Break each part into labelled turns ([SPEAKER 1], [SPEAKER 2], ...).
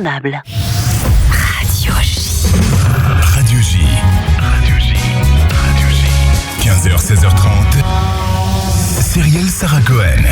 [SPEAKER 1] incontournable. Radio J.
[SPEAKER 2] Radio J. Radio J. Radio J. 15h, 16h30. Cyrielle Sarah Cohen.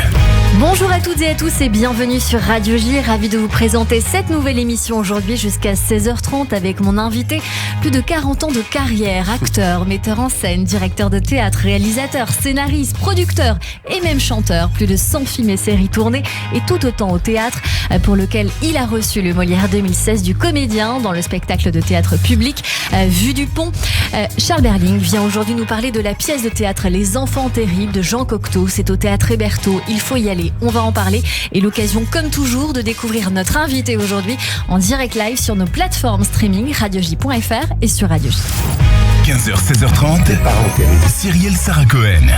[SPEAKER 3] Bonjour à toutes et à tous et bienvenue sur Radio J. Ravi de vous présenter cette nouvelle émission aujourd'hui jusqu'à 16h30 avec mon invité. Plus de 40 ans de carrière, acteur, metteur en scène, directeur de théâtre, réalisateur, scénariste, producteur et même chanteur. Plus de 100 films et séries tournées et tout autant au théâtre pour lequel il a reçu le Molière 2016 du comédien dans le spectacle de théâtre public Vue du Pont. Charles Berling vient aujourd'hui nous parler de la pièce de théâtre Les Enfants Terribles de Jean Cocteau. C'est au théâtre Hébertot. Il faut y aller. On va en parler et l'occasion comme toujours de découvrir notre invité aujourd'hui en direct live sur nos plateformes streaming radioj.fr et sur Radio J.
[SPEAKER 2] 15h, 16h30. Cyrielle Sarah Cohen.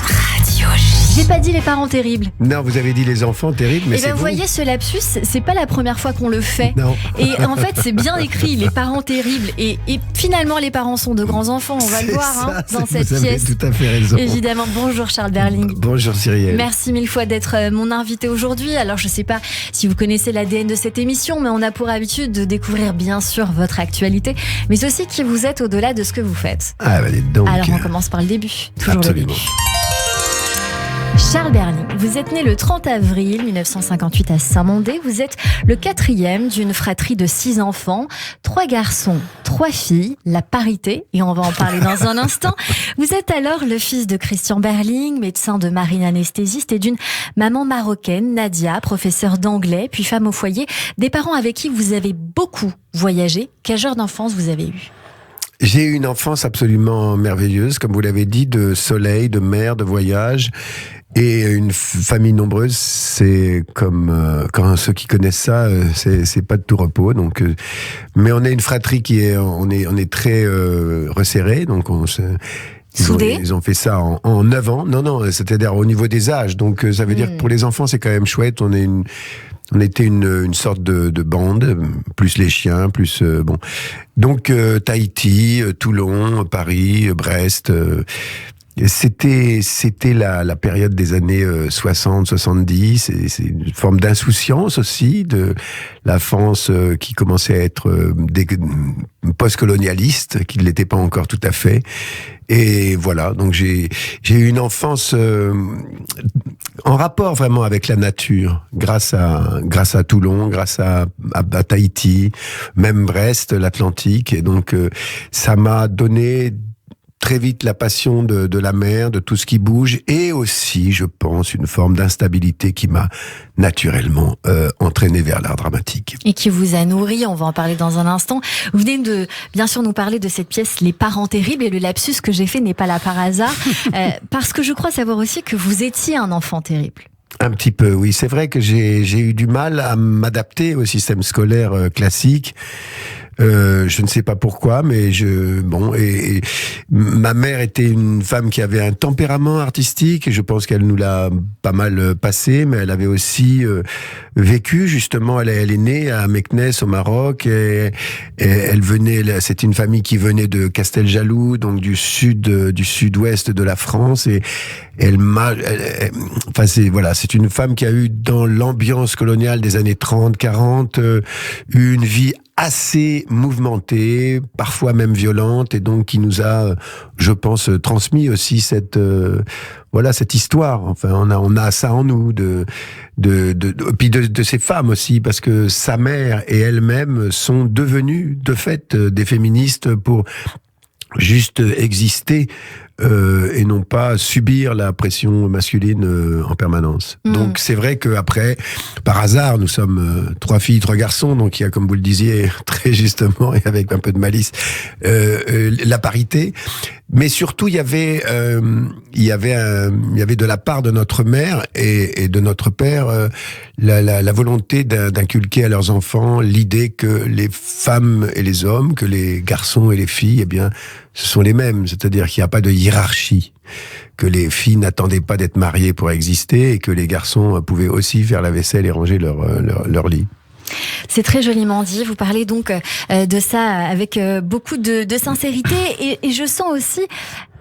[SPEAKER 3] Radio J. J'ai pas dit les parents terribles.
[SPEAKER 4] Non, vous avez dit les enfants terribles, mais
[SPEAKER 3] et
[SPEAKER 4] c'est
[SPEAKER 3] vous voyez, ce lapsus, c'est pas la première fois qu'on le fait.
[SPEAKER 4] Non.
[SPEAKER 3] Et en fait, c'est bien écrit, les parents terribles. Et finalement, les parents sont de grands enfants, on va le voir dans cette
[SPEAKER 4] vous
[SPEAKER 3] pièce.
[SPEAKER 4] Vous avez tout à fait raison.
[SPEAKER 3] Évidemment. Bonjour Charles Berling.
[SPEAKER 4] Bonjour Cyrielle.
[SPEAKER 3] Merci mille fois d'être mon invité aujourd'hui. Alors, je sais pas si vous connaissez l'ADN de cette émission, mais on a pour habitude de découvrir bien sûr votre actualité, mais aussi qui vous êtes au-delà de ce que vous faites.
[SPEAKER 4] Ah, bah dites donc.
[SPEAKER 3] Alors, on commence par le début. Toujours
[SPEAKER 4] Absolument.
[SPEAKER 3] le début. Charles Berling, vous êtes né le 30 avril 1958 à Saint-Mandé. Vous êtes le quatrième d'une fratrie de 6 enfants, 3 garçons, 3 filles, la parité, et on va en parler dans un instant. Vous êtes alors le fils de Christian Berling, médecin de marine anesthésiste, et d'une maman marocaine, Nadia, professeure d'anglais, puis femme au foyer, des parents avec qui vous avez beaucoup voyagé. Quel genre d'enfance vous avez eu ?
[SPEAKER 4] J'ai eu une enfance absolument merveilleuse, comme vous l'avez dit, de soleil, de mer, de voyage. Et une famille nombreuse, c'est comme quand ceux qui connaissent ça, c'est pas de tout repos. Donc, mais on est une fratrie on est très resserrés, donc ils ont fait ça en 9 ans. Non, c'est-à-dire au niveau des âges. Donc ça veut dire que pour les enfants, c'est quand même chouette. On était une sorte de bande, plus les chiens, plus bon. Donc Tahiti, Toulon, Paris, Brest. C'était la période des années 60, 70, et c'est une forme d'insouciance aussi de la France qui commençait à être post-colonialiste, qui ne l'était pas encore tout à fait. Et voilà, donc j'ai eu une enfance en rapport vraiment avec la nature, grâce à Toulon, grâce à Tahiti, même Brest, l'Atlantique, et donc ça m'a donné très vite la passion de la mer, de tout ce qui bouge, et aussi, je pense, une forme d'instabilité qui m'a naturellement entraîné vers l'art dramatique.
[SPEAKER 3] Et qui vous a nourri, on va en parler dans un instant. Vous venez de, bien sûr, nous parler de cette pièce Les Parents Terribles, et le lapsus que j'ai fait n'est pas là par hasard, parce que je crois savoir aussi que vous étiez un enfant terrible.
[SPEAKER 4] Un petit peu, oui. C'est vrai que j'ai eu du mal à m'adapter au système scolaire classique. Je ne sais pas pourquoi, mais et ma mère était une femme qui avait un tempérament artistique, et je pense qu'elle nous l'a pas mal passé, mais elle avait aussi vécu, justement, elle est née à Meknès au Maroc, et elle venait, c'était une famille qui venait de Casteljaloux, donc du sud-ouest de la France, et c'est une femme qui a eu dans l'ambiance coloniale des années 30, 40, une vie assez mouvementée, parfois même violente, et donc qui nous a, je pense, transmis aussi cette histoire. Enfin, on a ça en nous puis de ces femmes aussi, parce que sa mère et elle-même sont devenues de fait des féministes pour juste exister et non pas subir la pression masculine en permanence. Donc c'est vrai qu'après, par hasard, nous sommes 3 filles, 3 garçons, donc il y a, comme vous le disiez très justement et avec un peu de malice, la parité. Mais surtout, il y avait de la part de notre mère et de notre père la volonté d'inculquer à leurs enfants l'idée que les femmes et les hommes, que les garçons et les filles, eh bien, ce sont les mêmes. C'est-à-dire qu'il n'y a pas de hiérarchie, que les filles n'attendaient pas d'être mariées pour exister, et que les garçons pouvaient aussi faire la vaisselle et ranger leur lit.
[SPEAKER 3] C'est très joliment dit. Vous parlez donc de ça avec beaucoup de sincérité, et je sens aussi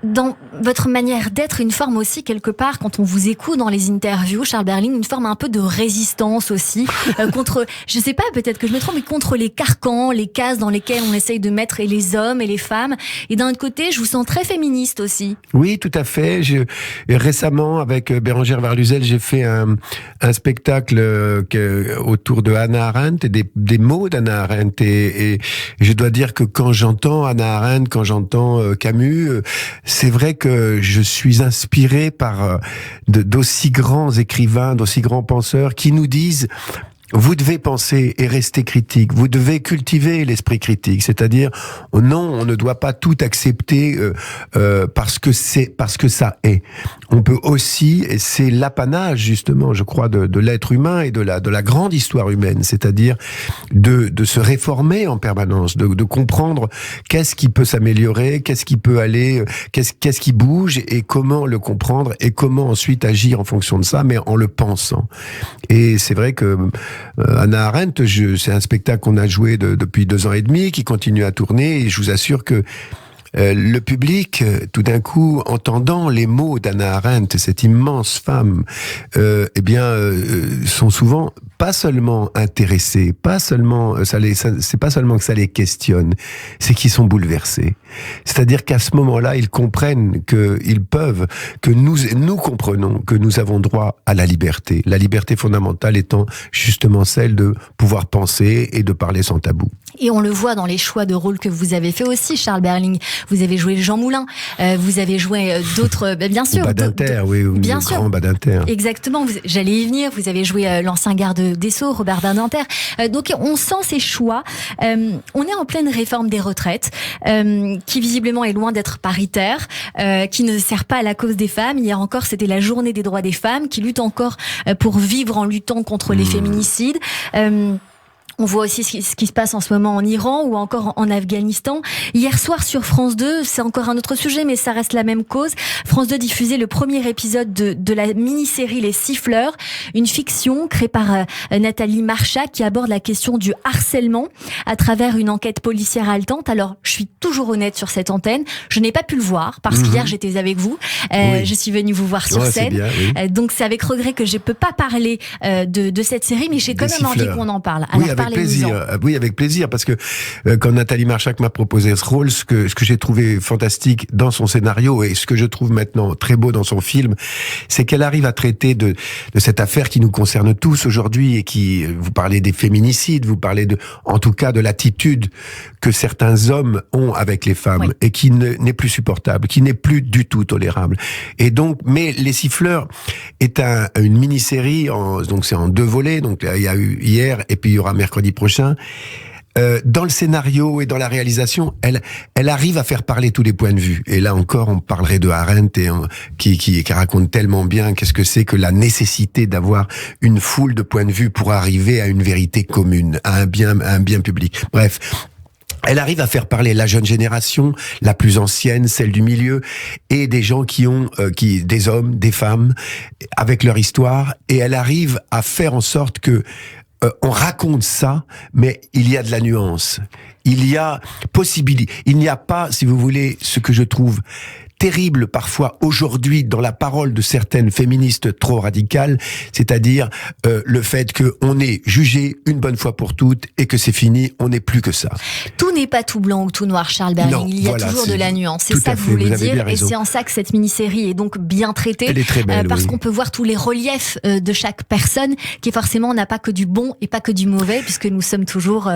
[SPEAKER 3] dans votre manière d'être, une forme aussi quelque part, quand on vous écoute dans les interviews, Charles Berling, une forme un peu de résistance aussi contre, je sais pas, peut-être que je me trompe, mais contre les carcans, les cases dans lesquelles on essaye de mettre et les hommes et les femmes. Et d'un autre côté, je vous sens très féministe aussi.
[SPEAKER 4] Oui, tout à fait. Récemment, avec Bérangère Varluzel, j'ai fait un spectacle autour de Hannah Arendt et des mots d'Hannah Arendt. Et je dois dire que quand j'entends Hannah Arendt, quand j'entends Camus, c'est vrai que je suis inspiré par d'aussi grands écrivains, d'aussi grands penseurs qui nous disent: vous devez penser et rester critique. Vous devez cultiver l'esprit critique. C'est-à-dire, non, on ne doit pas tout accepter parce que ça est. On peut aussi, et c'est l'apanage justement, je crois, de l'être humain et de la grande histoire humaine. C'est-à-dire de se réformer en permanence, de comprendre qu'est-ce qui peut s'améliorer, qu'est-ce qui peut aller, qu'est-ce qui bouge et comment le comprendre et comment ensuite agir en fonction de ça, mais en le pensant. Et c'est vrai que Hannah Arendt, c'est un spectacle qu'on a joué depuis 2 ans et demi, qui continue à tourner, et je vous assure que le public, tout d'un coup, entendant les mots d'Hannah Arendt, cette immense femme, sont souvent pas seulement intéressés, pas seulement c'est pas seulement que ça les questionne, c'est qu'ils sont bouleversés. C'est-à-dire qu'à ce moment-là, ils comprennent qu'ils peuvent, que nous comprenons que nous avons droit à la liberté fondamentale étant justement celle de pouvoir penser et de parler sans tabou.
[SPEAKER 3] Et on le voit dans les choix de rôles que vous avez fait aussi, Charles Berling. Vous avez joué Jean Moulin, vous avez joué d'autres, bien sûr.
[SPEAKER 4] Badinter, oui,
[SPEAKER 3] bien sûr.
[SPEAKER 4] Grand Badinter.
[SPEAKER 3] Exactement, j'allais y venir, vous avez joué l'ancien garde des Sceaux, Robert Badinter. Donc on sent ces choix. On est en pleine réforme des retraites, qui visiblement est loin d'être paritaire, qui ne sert pas à la cause des femmes. Hier encore, c'était la journée des droits des femmes, qui lutte encore pour vivre en luttant contre les féminicides. On voit aussi ce qui se passe en ce moment en Iran ou encore en Afghanistan. Hier soir sur France 2, c'est encore un autre sujet, mais ça reste la même cause. France 2 diffusait le premier épisode de la mini-série Les Siffleurs, une fiction créée par Nathalie Marchak qui aborde la question du harcèlement à travers une enquête policière haletante. Alors, je suis toujours honnête sur cette antenne. Je n'ai pas pu le voir parce qu'hier j'étais avec vous. Oui. Je suis venue vous voir sur scène. Bien, oui. Donc c'est avec regret que je peux pas parler de cette série, mais j'ai quand même envie qu'on en parle. Alors,
[SPEAKER 4] avec plaisir. Oui, avec plaisir, parce que quand Nathalie Marchak m'a proposé ce rôle, ce que j'ai trouvé fantastique dans son scénario et ce que je trouve maintenant très beau dans son film, c'est qu'elle arrive à traiter de cette affaire qui nous concerne tous aujourd'hui et qui, vous parlez des féminicides, vous parlez en tout cas de l'attitude que certains hommes ont avec les femmes, oui, et qui n'est plus supportable, qui n'est plus du tout tolérable. Et donc, mais Les Siffleurs est une mini-série, donc c'est en 2 volets, donc il y a eu hier et puis il y aura mercredi prochain. Dans le scénario et dans la réalisation, elle arrive à faire parler tous les points de vue. Et là encore, on parlerait de Arendt qui raconte tellement bien qu'est-ce que c'est que la nécessité d'avoir une foule de points de vue pour arriver à une vérité commune, à un bien public. Bref. Elle arrive à faire parler la jeune génération, la plus ancienne, celle du milieu, et des gens des hommes, des femmes, avec leur histoire, et elle arrive à faire en sorte que on raconte ça, mais il y a de la nuance. Il y a possibilité. Il n'y a pas, si vous voulez, ce que je trouve terrible parfois aujourd'hui dans la parole de certaines féministes trop radicales, c'est-à-dire le fait qu'on est jugé une bonne fois pour toutes et que c'est fini, on n'est plus que ça.
[SPEAKER 3] Tout n'est pas tout blanc ou tout noir, Charles Berling. Non, il y a toujours de la nuance. C'est ça que vous voulez dire, et c'est en ça que cette mini-série est donc bien traitée.
[SPEAKER 4] Elle est très belle,
[SPEAKER 3] parce
[SPEAKER 4] oui,
[SPEAKER 3] qu'on peut voir tous les reliefs de chaque personne, qui forcément n'a pas que du bon et pas que du mauvais, puisque nous sommes toujours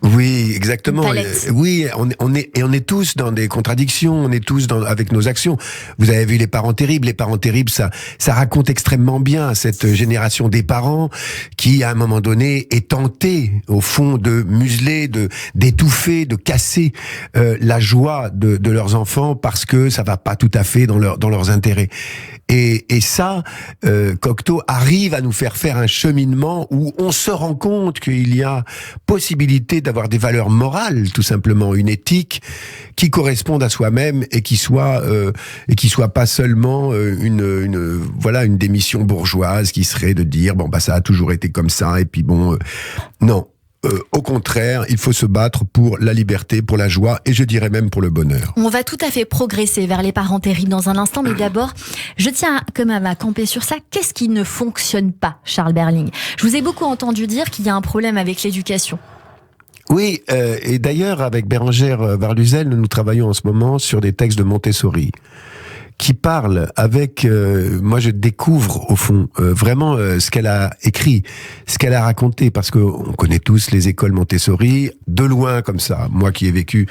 [SPEAKER 4] oui, exactement. Oui, on est tous dans des contradictions, on est tous avec nos actions. Vous avez vu Les Parents Terribles. Les Parents Terribles, ça raconte extrêmement bien cette génération des parents qui, à un moment donné, est tentée, au fond, de museler, d'étouffer, de casser la joie de leurs enfants parce que ça va pas tout à fait dans leurs intérêts. Et ça, Cocteau arrive à nous faire un cheminement où on se rend compte qu'il y a possibilité d'avoir des valeurs morales, tout simplement, une éthique qui corresponde à soi-même et qui soit pas seulement une démission bourgeoise qui serait de dire ça a toujours été comme ça et puis non. au contraire, il faut se battre pour la liberté, pour la joie et je dirais même pour le bonheur.
[SPEAKER 3] On va tout à fait progresser vers les parents terribles dans un instant, mais d'abord, je tiens quand même à camper sur ça. Qu'est-ce qui ne fonctionne pas, Charles Berling ? Je vous ai beaucoup entendu dire qu'il y a un problème avec l'éducation.
[SPEAKER 4] Oui, et d'ailleurs, avec Bérengère Varluzel, nous travaillons en ce moment sur des textes de Montessori qui parlent avec... moi, je découvre, au fond, vraiment ce qu'elle a écrit, ce qu'elle a raconté, parce qu'on connaît tous les écoles Montessori, de loin comme ça. Moi qui ai vécu,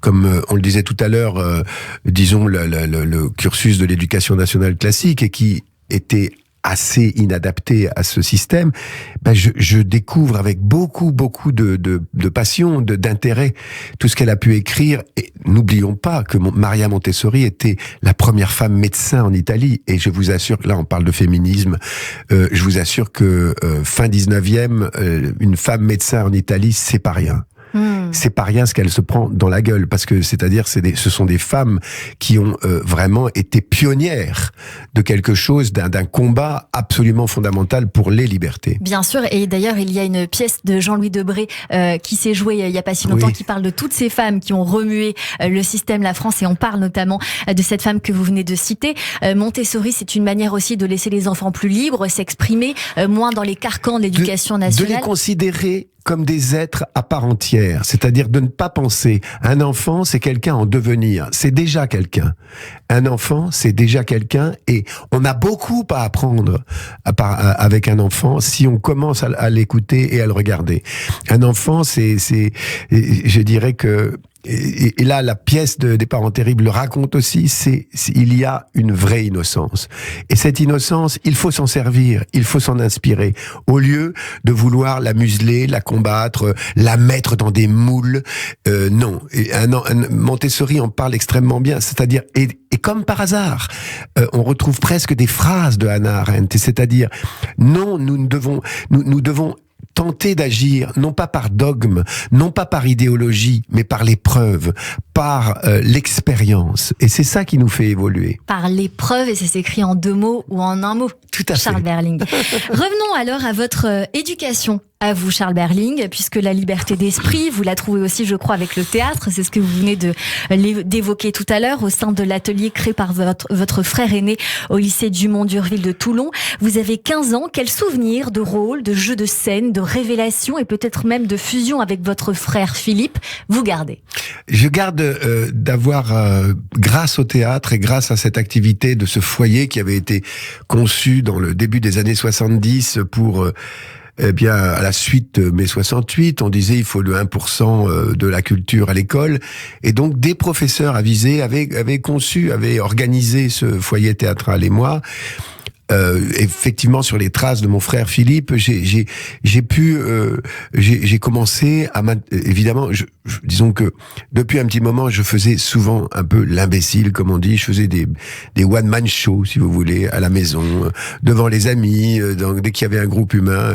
[SPEAKER 4] comme on le disait tout à l'heure, disons, le cursus de l'éducation nationale classique, et qui était assez inadapté à ce système, je découvre avec beaucoup de passion, d'intérêt, tout ce qu'elle a pu écrire. Et n'oublions pas que Maria Montessori était la première femme médecin en Italie. Et je vous assure, là on parle de féminisme, je vous assure que fin 19e, une femme médecin en Italie, c'est pas rien. C'est pas rien ce qu'elle se prend dans la gueule, parce que c'est-à-dire ce sont des femmes qui ont vraiment été pionnières de quelque chose, d'un combat absolument fondamental pour les libertés.
[SPEAKER 3] Bien sûr, et d'ailleurs il y a une pièce de Jean-Louis Debré qui s'est jouée il y a pas si longtemps, qui parle de toutes ces femmes qui ont remué le système, la France, et on parle notamment de cette femme que vous venez de citer. Montessori, c'est une manière aussi de laisser les enfants plus libres, s'exprimer, moins dans les carcans de l'éducation nationale.
[SPEAKER 4] De les considérer comme des êtres à part entière, c'est-à-dire de ne pas penser un enfant c'est quelqu'un en devenir, c'est déjà quelqu'un. Un enfant c'est déjà quelqu'un, et on a beaucoup à apprendre avec un enfant si on commence à l'écouter et à le regarder. Un enfant je dirais que et là, la pièce des parents terribles le raconte aussi, il y a une vraie innocence. Et cette innocence, il faut s'en servir, il faut s'en inspirer, au lieu de vouloir la museler, la combattre, la mettre dans des moules. Non. Montessori en parle extrêmement bien, c'est-à-dire, et comme par hasard, on retrouve presque des phrases de Hannah Arendt, c'est-à-dire, non, nous devons tenter d'agir, non pas par dogme, non pas par idéologie, mais par l'épreuve, par l'expérience. Et c'est ça qui nous fait évoluer.
[SPEAKER 3] Par l'épreuve, et ça s'écrit en 2 mots ou en 1 mot.
[SPEAKER 4] Tout à fait.
[SPEAKER 3] Charles Berling. Revenons alors à votre éducation. À vous, Charles Berling, puisque la liberté d'esprit, vous la trouvez aussi, je crois, avec le théâtre. C'est ce que vous venez d'évoquer tout à l'heure, au sein de l'atelier créé par votre frère aîné au lycée Dumont-d'Urville de Toulon. Vous avez 15 ans. Quel souvenir de rôle, de jeu de scène, de révélation et peut-être même de fusion avec votre frère Philippe vous gardez?
[SPEAKER 4] Je garde d'avoir, grâce au théâtre et grâce à cette activité de ce foyer qui avait été conçu dans le début des années 70 pour... Eh bien, à la suite de mai 68, on disait il faut le 1% de la culture à l'école. Et donc, des professeurs avisés avaient organisé ce foyer théâtral. Et moi, effectivement, sur les traces de mon frère Philippe, j'ai commencé à évidemment, disons que depuis un petit moment, je faisais souvent un peu l'imbécile, comme on dit. Je faisais des one man shows, si vous voulez, à la maison, devant les amis. Dès qu'il y avait un groupe humain,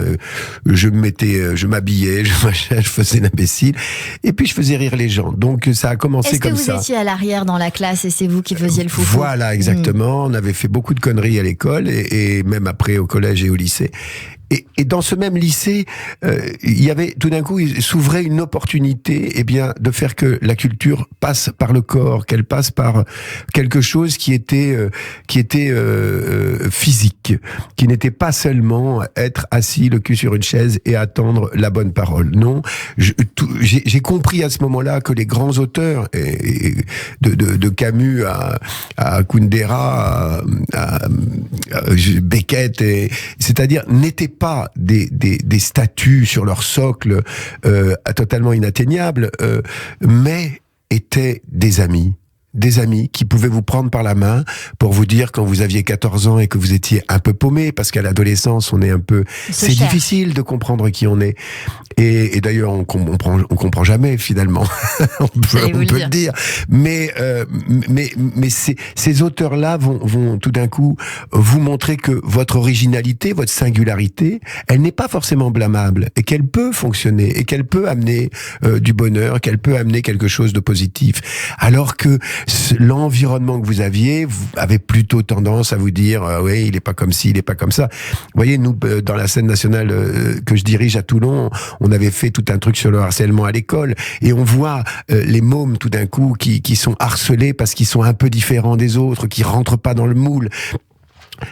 [SPEAKER 4] je m'habillais, je faisais l'imbécile, et puis je faisais rire les gens. Donc ça a commencé comme ça.
[SPEAKER 3] Est-ce que vous étiez à l'arrière dans la classe et c'est vous qui faisiez le foufou?
[SPEAKER 4] Voilà, exactement. On avait fait beaucoup de conneries à l'école et même après au collège et au lycée. Et dans ce même lycée, il y avait tout d'un coup, il s'ouvrait une opportunité, de faire que la culture passe par le corps, qu'elle passe par quelque chose qui était physique, qui n'était pas seulement être assis le cul sur une chaise et attendre la bonne parole. Non, j'ai compris à ce moment-là que les grands auteurs, de Camus à Kundera, à Beckett, c'est-à-dire n'étaient pas des statues sur leur socle totalement inatteignables, mais étaient des amis qui pouvaient vous prendre par la main pour vous dire quand vous aviez 14 ans et que vous étiez un peu paumé, parce qu'à l'adolescence c'est difficile de comprendre qui on est, et d'ailleurs on comprend jamais finalement. on peut le dire, mais ces auteurs-là vont tout d'un coup vous montrer que votre originalité, votre singularité, elle n'est pas forcément blâmable, et qu'elle peut fonctionner, et qu'elle peut amener du bonheur, qu'elle peut amener quelque chose de positif, alors que l'environnement que vous avez plutôt tendance à vous dire oui, il est pas comme ci, il est pas comme ça. Vous voyez, nous dans la scène nationale que je dirige à Toulon, on on avait fait tout un truc sur le harcèlement à l'école, et on voit les mômes tout d'un coup qui sont harcelés parce qu'ils sont un peu différents des autres, qui rentrent pas dans le moule.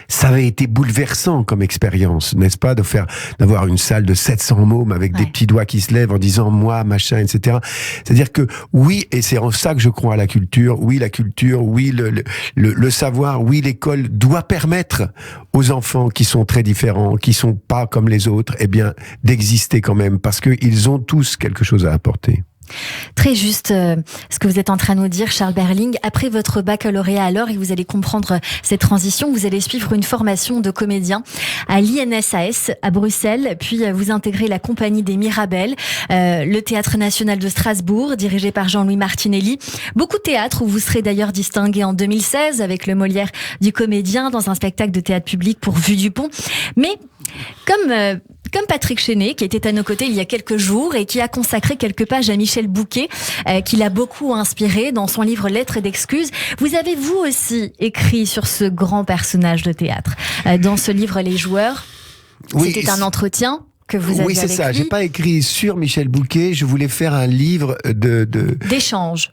[SPEAKER 4] Ça avait été bouleversant comme expérience, n'est-ce pas, d'avoir une salle de 700 mômes avec des petits doigts qui se lèvent en disant moi, machin, etc. C'est-à-dire que oui, et c'est en ça que je crois à la culture, oui, le savoir, oui, l'école doit permettre aux enfants qui sont très différents, qui sont pas comme les autres, eh bien, d'exister quand même, parce qu'ils ont tous quelque chose à apporter.
[SPEAKER 3] Très juste ce que vous êtes en train de nous dire, Charles Berling. Après votre baccalauréat alors, et vous allez comprendre cette transition, vous allez suivre une formation de comédien à l'INSAS à Bruxelles, puis vous intégrez la compagnie des Mirabelles, le Théâtre National de Strasbourg, dirigé par Jean-Louis Martinelli. Beaucoup de théâtre où vous serez d'ailleurs distingué en 2016 avec le Molière du comédien dans un spectacle de théâtre public pour Vue du Pont. Mais comme Patrick Chenet, qui était à nos côtés il y a quelques jours et qui a consacré quelques pages à Michel Bouquet, qui l'a beaucoup inspiré dans son livre Lettres d'excuses, vous avez vous aussi écrit sur ce grand personnage de théâtre. Dans ce livre Les Joueurs, c'était un entretien que vous avez
[SPEAKER 4] c'est
[SPEAKER 3] avec
[SPEAKER 4] ça.
[SPEAKER 3] lui.
[SPEAKER 4] J'ai pas écrit sur Michel Bouquet. Je voulais faire un livre
[SPEAKER 3] d'échange,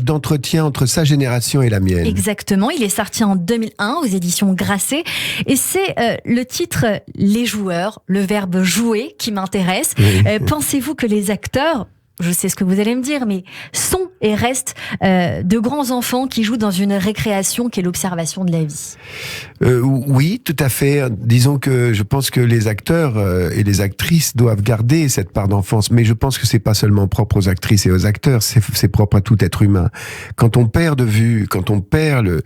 [SPEAKER 4] d'entretien entre sa génération et la mienne.
[SPEAKER 3] Exactement. Il est sorti en 2001 aux éditions Grasset. Et c'est le titre Les Joueurs, le verbe jouer qui m'intéresse.
[SPEAKER 4] Oui.
[SPEAKER 3] Pensez-vous que les acteurs, je sais ce que vous allez me dire, mais sont et restent de grands enfants qui jouent dans une récréation qui est l'observation de la vie?
[SPEAKER 4] Oui, tout à fait. Disons que je pense que les acteurs et les actrices doivent garder cette part d'enfance, mais je pense que c'est pas seulement propre aux actrices et aux acteurs, c'est propre à tout être humain. Quand on perd de vue, quand on perd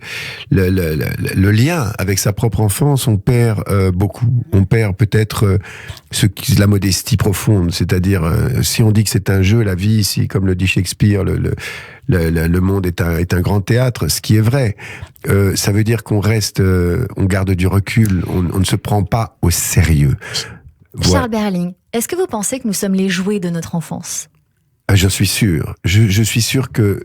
[SPEAKER 4] le lien avec sa propre enfance, on perd beaucoup. On perd peut-être la modestie profonde, c'est-à-dire si on dit que c'est un jeu, la vie, si, comme le dit Shakespeare, le monde est un grand théâtre, ce qui est vrai. Ça veut dire qu'on reste, on garde du recul, on ne se prend pas au sérieux.
[SPEAKER 3] Charles Berling, est-ce que vous pensez que nous sommes les jouets de notre enfance ?
[SPEAKER 4] J'en suis sûr. Je suis sûr que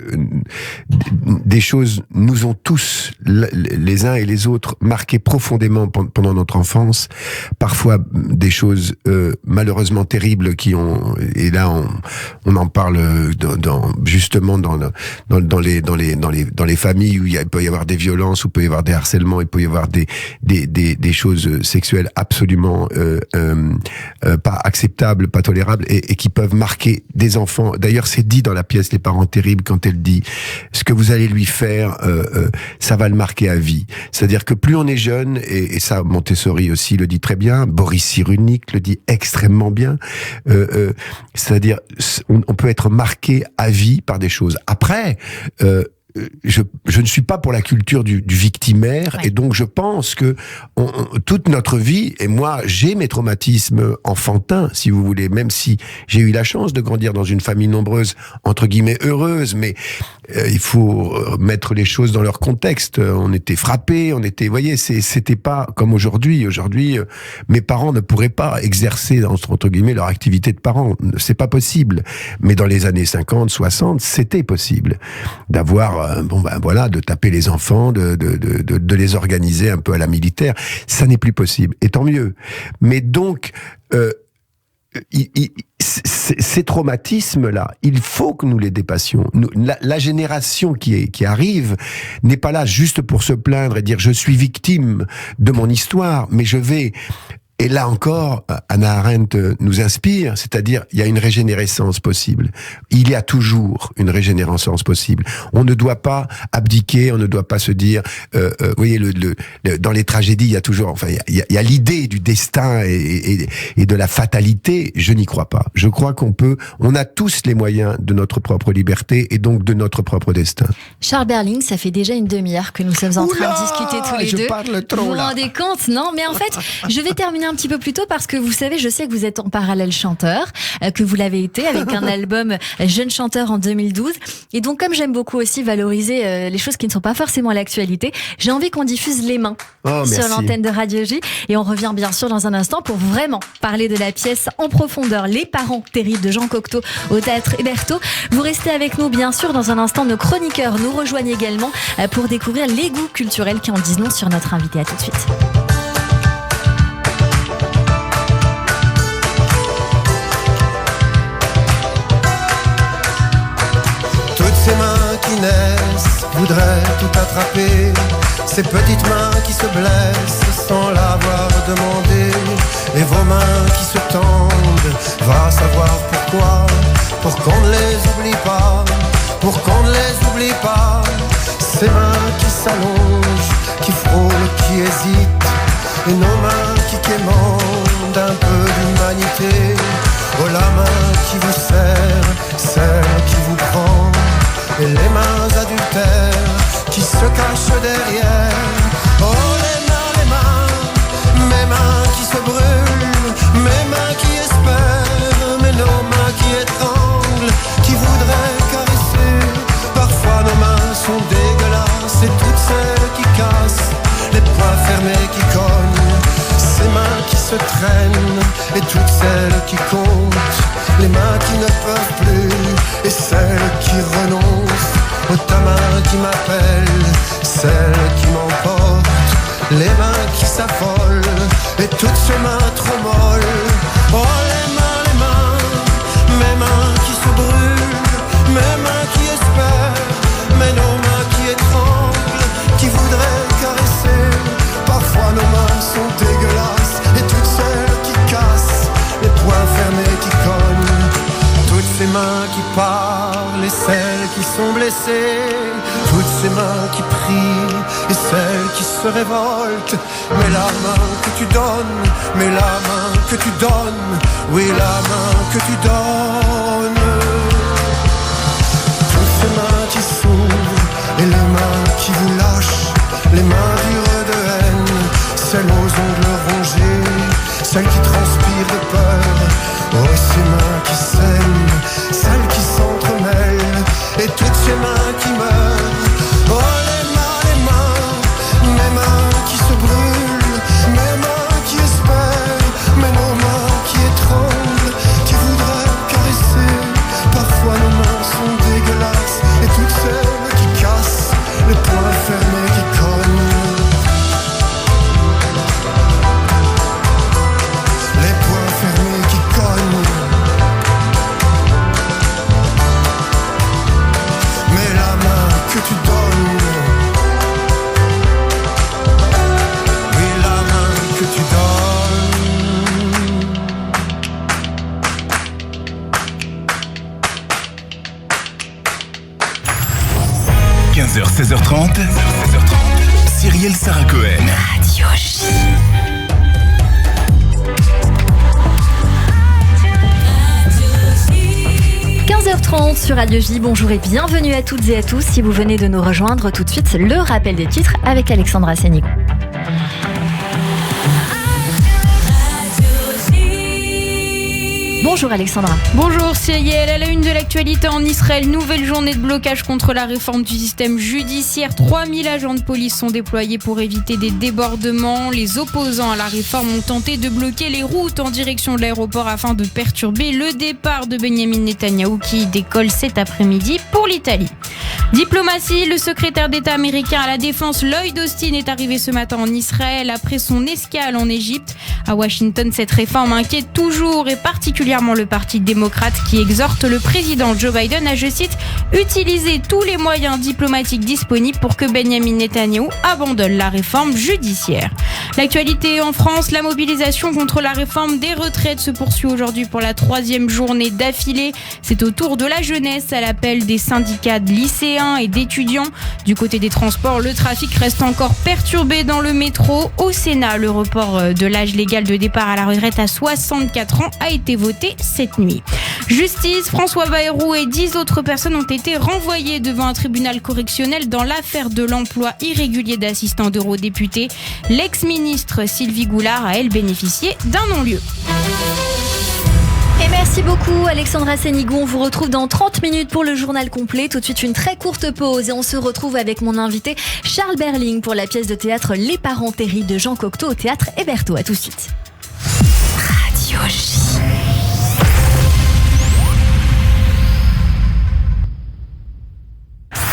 [SPEAKER 4] des choses nous ont tous, les uns et les autres, marqués profondément pendant notre enfance. Parfois des choses malheureusement terribles qui ont, et là on en parle justement dans les familles où il peut y avoir des violences, où il peut y avoir des harcèlements, il peut y avoir des choses sexuelles absolument pas acceptables, pas tolérables, et qui peuvent marquer des enfants. D'ailleurs, c'est dit dans la pièce Les parents terribles, quand elle dit ce que vous allez lui faire, ça va le marquer à vie. C'est-à-dire que plus on est jeune, et ça Montessori aussi le dit très bien, Boris Cyrulnik le dit extrêmement bien, c'est-à-dire on peut être marqué à vie par des choses. Après, je ne suis pas pour la culture du victimaire, et donc je pense que toute notre vie, et moi j'ai mes traumatismes enfantins, si vous voulez, même si j'ai eu la chance de grandir dans une famille nombreuse, entre guillemets heureuse, mais il faut mettre les choses dans leur contexte. On était frappés, vous voyez, c'était pas comme aujourd'hui. Aujourd'hui, mes parents ne pourraient pas exercer, entre guillemets, leur activité de parents. C'est pas possible. Mais dans les années 50, 60, c'était possible d'avoir de taper les enfants, de les organiser un peu à la militaire. Ça n'est plus possible. Et tant mieux. Mais donc, ces traumatismes-là, il faut que nous les dépassions. La génération qui arrive n'est pas là juste pour se plaindre et dire je suis victime de mon histoire, mais je vais... Et là encore, Hannah Arendt nous inspire, c'est-à-dire il y a une régénérescence possible. Il y a toujours une régénérescence possible. On ne doit pas abdiquer, on ne doit pas se dire, vous voyez, dans les tragédies, il y a toujours, enfin, il y a l'idée du destin et de la fatalité. Je n'y crois pas. Je crois on a tous les moyens de notre propre liberté et donc de notre propre destin.
[SPEAKER 3] Charles Berling, ça fait déjà une demi-heure que nous sommes en train de discuter tous les deux.
[SPEAKER 4] Je parle trop,
[SPEAKER 3] vous vous
[SPEAKER 4] là.
[SPEAKER 3] rendez compte? Non, mais en fait, je vais terminer un petit peu plus tôt parce que vous savez, je sais que vous êtes en parallèle chanteur, que vous l'avez été avec un album Jeune chanteur en 2012. Et donc, comme j'aime beaucoup aussi valoriser les choses qui ne sont pas forcément à l'actualité, j'ai envie qu'on diffuse Les Mains sur l'antenne de Radio J. Et on revient bien sûr dans un instant pour vraiment parler de la pièce en profondeur, Les parents terribles de Jean Cocteau au Théâtre Hébertot. Vous restez avec nous bien sûr dans un instant. Nos chroniqueurs nous rejoignent également pour découvrir les goûts culturels qui en disent long sur notre invité. À tout de suite.
[SPEAKER 5] voudrait tout attraper. Ces petites mains qui se blessent sans l'avoir demandé, et vos mains qui se tendent, va savoir pourquoi. Pour qu'on ne les oublie pas, pour qu'on ne les oublie pas. Ces mains qui s'allongent, qui frôlent, qui hésitent, et nos mains qui quémandent un peu d'humanité. Oh, la main qui vous serre, celle qui vous prend, et les mains adultères qui se cachent derrière. Oh, les mains, mes mains qui se brûlent, mes mains qui espèrent, mais nos mains qui étranglent, qui voudraient caresser. Parfois nos mains sont dégueulasses, et toutes celles qui cassent, les poings fermés qui cognent, ces mains qui se traînent, et toutes celles qui comptent, les mains qui ne peuvent plus, et celles qui renoncent. Oh, ta main qui m'appelle, celle qui m'emporte, les mains qui s'affolent, et toutes ces mains trop molles. Oh, les mains, mes mains qui se brûlent, mes mains qui espèrent, mais nos mains qui étranglent, qui voudraient caresser. Parfois nos mains sont dégueulasses, et toutes celles qui cassent, les poings fermés qui cognent, toutes ces mains qui parlent et celles qui sont blessées, toutes ces mains qui prient et celles qui se révoltent. Mais la main que tu donnes, mais la main que tu donnes, oui, la main que tu donnes. Toutes ces mains qui s'ouvrent et les mains qui vous lâchent, les mains dures de haine, celles aux ongles rongés, celles qui transpirent de peur. Oh, ces mains qui saignent, celles qui s'entremêlent, et toutes ces mains qui meurent. Oh, les mains, mes mains qui se brûlent, mes mains qui espèrent, mais nos mains qui étranglent, qui voudraient caresser. Parfois nos mains sont dégueulasses, et toutes celles qui cassent, les poings fermés qui cognent. Les poings fermés qui cognent. Mais la main que tu donnes, oui, la main que tu
[SPEAKER 2] donnes. 15h, 16h30, Cyrielle Sarah Cohen.
[SPEAKER 1] Radio J.
[SPEAKER 3] 15h30 sur Radio J, bonjour et bienvenue à toutes et à tous. Si vous venez de nous rejoindre, tout de suite le rappel des titres avec Alexandra Sénigo. Bonjour Alexandra.
[SPEAKER 6] Bonjour Cyrielle, à la une de l'actualité en Israël, nouvelle journée de blocage contre la réforme du système judiciaire. 3000 agents de police sont déployés pour éviter des débordements. Les opposants à la réforme ont tenté de bloquer les routes en direction de l'aéroport afin de perturber le départ de Benjamin Netanyahou qui décolle cet après-midi pour l'Italie. Diplomatie, le secrétaire d'État américain à la défense Lloyd Austin est arrivé ce matin en Israël après son escale en Égypte. À Washington, cette réforme inquiète toujours et particulièrement le Parti démocrate qui exhorte le président Joe Biden à, je cite, utiliser tous les moyens diplomatiques disponibles pour que Benjamin Netanyahou abandonne la réforme judiciaire. L'actualité en France, la mobilisation contre la réforme des retraites se poursuit aujourd'hui pour la 3e journée d'affilée. C'est au tour de la jeunesse à l'appel des syndicats de lycéens et d'étudiants. Du côté des transports, le trafic reste encore perturbé dans le métro. Au Sénat, le report de l'âge légal de départ à la retraite à 64 ans a été voté cette nuit. Justice, François Bayrou et 10 autres personnes ont été renvoyées devant un tribunal correctionnel dans l'affaire de l'emploi irrégulier d'assistants d'eurodéputés. L'ex-ministre Sylvie Goulard a, elle, bénéficié d'un non-lieu.
[SPEAKER 3] Et merci beaucoup Alexandra Sénigo, on vous retrouve dans 30 minutes pour le journal complet. Tout de suite une très courte pause et on se retrouve avec mon invité Charles Berling pour la pièce de théâtre Les Parents Terribles de Jean Cocteau au théâtre Hébertot. À tout de suite.
[SPEAKER 1] Radio J.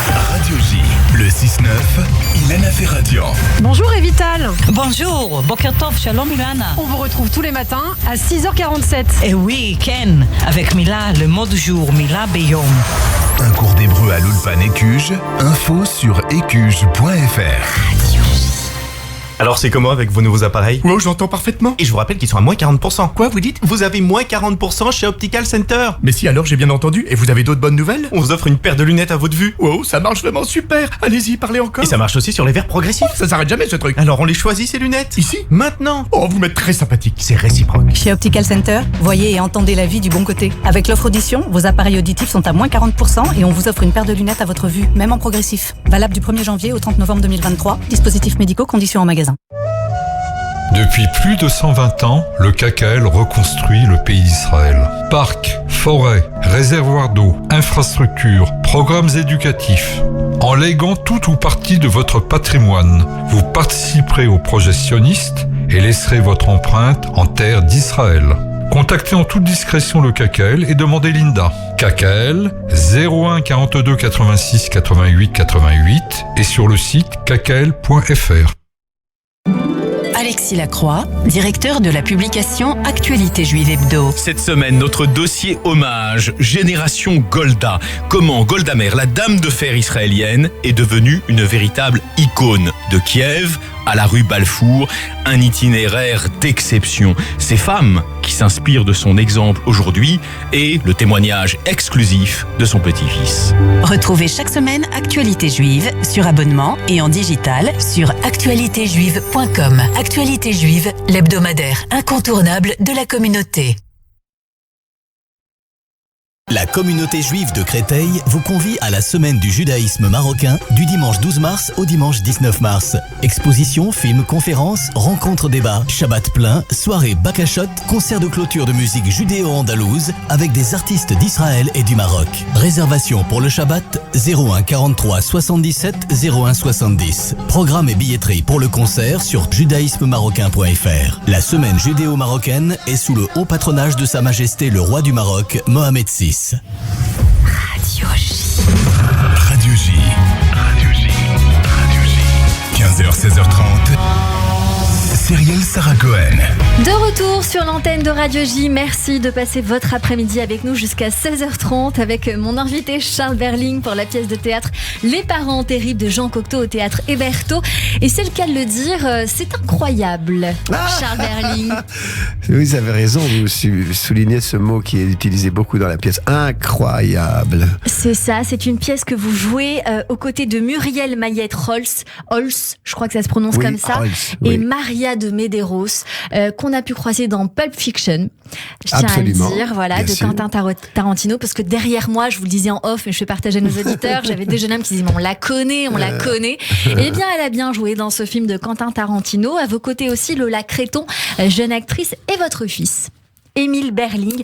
[SPEAKER 2] Radio J, le 6-9, Ilana Ferradian.
[SPEAKER 7] Bonjour Evital.
[SPEAKER 8] Bonjour, Boker Tov, Shalom Ilana.
[SPEAKER 7] On vous retrouve tous les matins à 6h47.
[SPEAKER 8] Et oui, Ken, avec Mila, le mot du jour, Mila Beyom.
[SPEAKER 2] Un cours d'hébreu à l'Ulpan Écuge. Info sur écuge.fr.
[SPEAKER 9] Alors c'est comment avec vos nouveaux appareils?
[SPEAKER 10] Oh, j'entends parfaitement.
[SPEAKER 9] Et je vous rappelle qu'ils sont à moins 40%.
[SPEAKER 10] Quoi, vous dites?
[SPEAKER 9] Vous avez moins 40% chez Optical Center.
[SPEAKER 10] Mais si, alors j'ai bien entendu. Et vous avez d'autres bonnes nouvelles?
[SPEAKER 9] On vous offre une paire de lunettes à votre vue.
[SPEAKER 10] Oh, ça marche vraiment super. Allez-y, parlez encore.
[SPEAKER 9] Et ça marche aussi sur les verres progressifs.
[SPEAKER 10] Ça s'arrête jamais ce truc.
[SPEAKER 9] Alors on les choisit ces lunettes?
[SPEAKER 10] Ici?
[SPEAKER 9] Maintenant.
[SPEAKER 10] Oh, vous m'êtes très sympathique.
[SPEAKER 9] C'est réciproque.
[SPEAKER 8] Chez Optical Center, voyez et entendez la vie du bon côté. Avec l'offre audition, vos appareils auditifs sont à moins 40% et on vous offre une paire de lunettes à votre vue, même en progressif. Valable du 1er janvier au 30 novembre 2023. Dispositifs médicaux, conditions en magasin.
[SPEAKER 11] Depuis plus de 120 ans, le KKL reconstruit le pays d'Israël. Parcs, forêts, réservoirs d'eau, infrastructures, programmes éducatifs. En léguant tout ou partie de votre patrimoine, vous participerez au projet sioniste et laisserez votre empreinte en terre d'Israël. Contactez en toute discrétion le KKL et demandez Linda. KKL 01 42 86 88 88 et sur le site kkl.fr.
[SPEAKER 1] Alexis Lacroix, directeur de la publication Actualité Juive Hebdo.
[SPEAKER 12] Cette semaine, notre dossier hommage, Génération Golda. Comment Golda Meir, la dame de fer israélienne, est devenue une véritable icône de Kiev à la rue Balfour, un itinéraire d'exception. Ces femmes qui s'inspirent de son exemple aujourd'hui et le témoignage exclusif de son petit-fils.
[SPEAKER 1] Retrouvez chaque semaine Actualité Juive sur abonnement et en digital sur actualitéjuive.com. Actualité Juive, l'hebdomadaire incontournable de la communauté.
[SPEAKER 13] La communauté juive de Créteil vous convie à la semaine du judaïsme marocain du dimanche 12 mars au dimanche 19 mars. Expositions, films, conférences, rencontres, débats, Shabbat plein, soirée Bakashot, concert de clôture de musique judéo-andalouse avec des artistes d'Israël et du Maroc. Réservation pour le Shabbat 01 43 77 01 70. Programme et billetterie pour le concert sur judaïsmemarocain.fr. La semaine judéo-marocaine est sous le haut patronage de Sa Majesté le roi du Maroc, Mohamed VI.
[SPEAKER 1] Radio J.
[SPEAKER 2] Radio J. Radio J. Radio J. 15h, 16h30. Cyrielle Sarah Cohen.
[SPEAKER 3] De retour sur l'antenne de Radio J. Merci de passer votre après-midi avec nous jusqu'à 16h30 avec mon invité Charles Berling pour la pièce de théâtre Les parents terribles de Jean Cocteau au théâtre Hébertot. Et c'est le cas de le dire, c'est incroyable, Charles Berling.
[SPEAKER 4] Oui, vous avez raison, vous soulignez ce mot qui est utilisé beaucoup dans la pièce. Incroyable.
[SPEAKER 3] C'est ça, c'est une pièce que vous jouez aux côtés de Muriel Mayette-Holz, je crois que ça se prononce comme ça,
[SPEAKER 4] Holz,
[SPEAKER 3] et Maria de Medeiros, qu'on a pu croiser dans Pulp Fiction. Je tiens
[SPEAKER 4] Absolument,
[SPEAKER 3] à le dire, voilà, de Quentin Tarantino, parce que derrière moi, je vous le disais en off, mais je fais partager à nos auditeurs, j'avais des jeunes hommes qui disaient, on la connaît. Eh bien, elle a bien joué dans ce film de Quentin Tarantino. À vos côtés aussi, Lola Créton, jeune actrice, et votre fils. Émile Berling,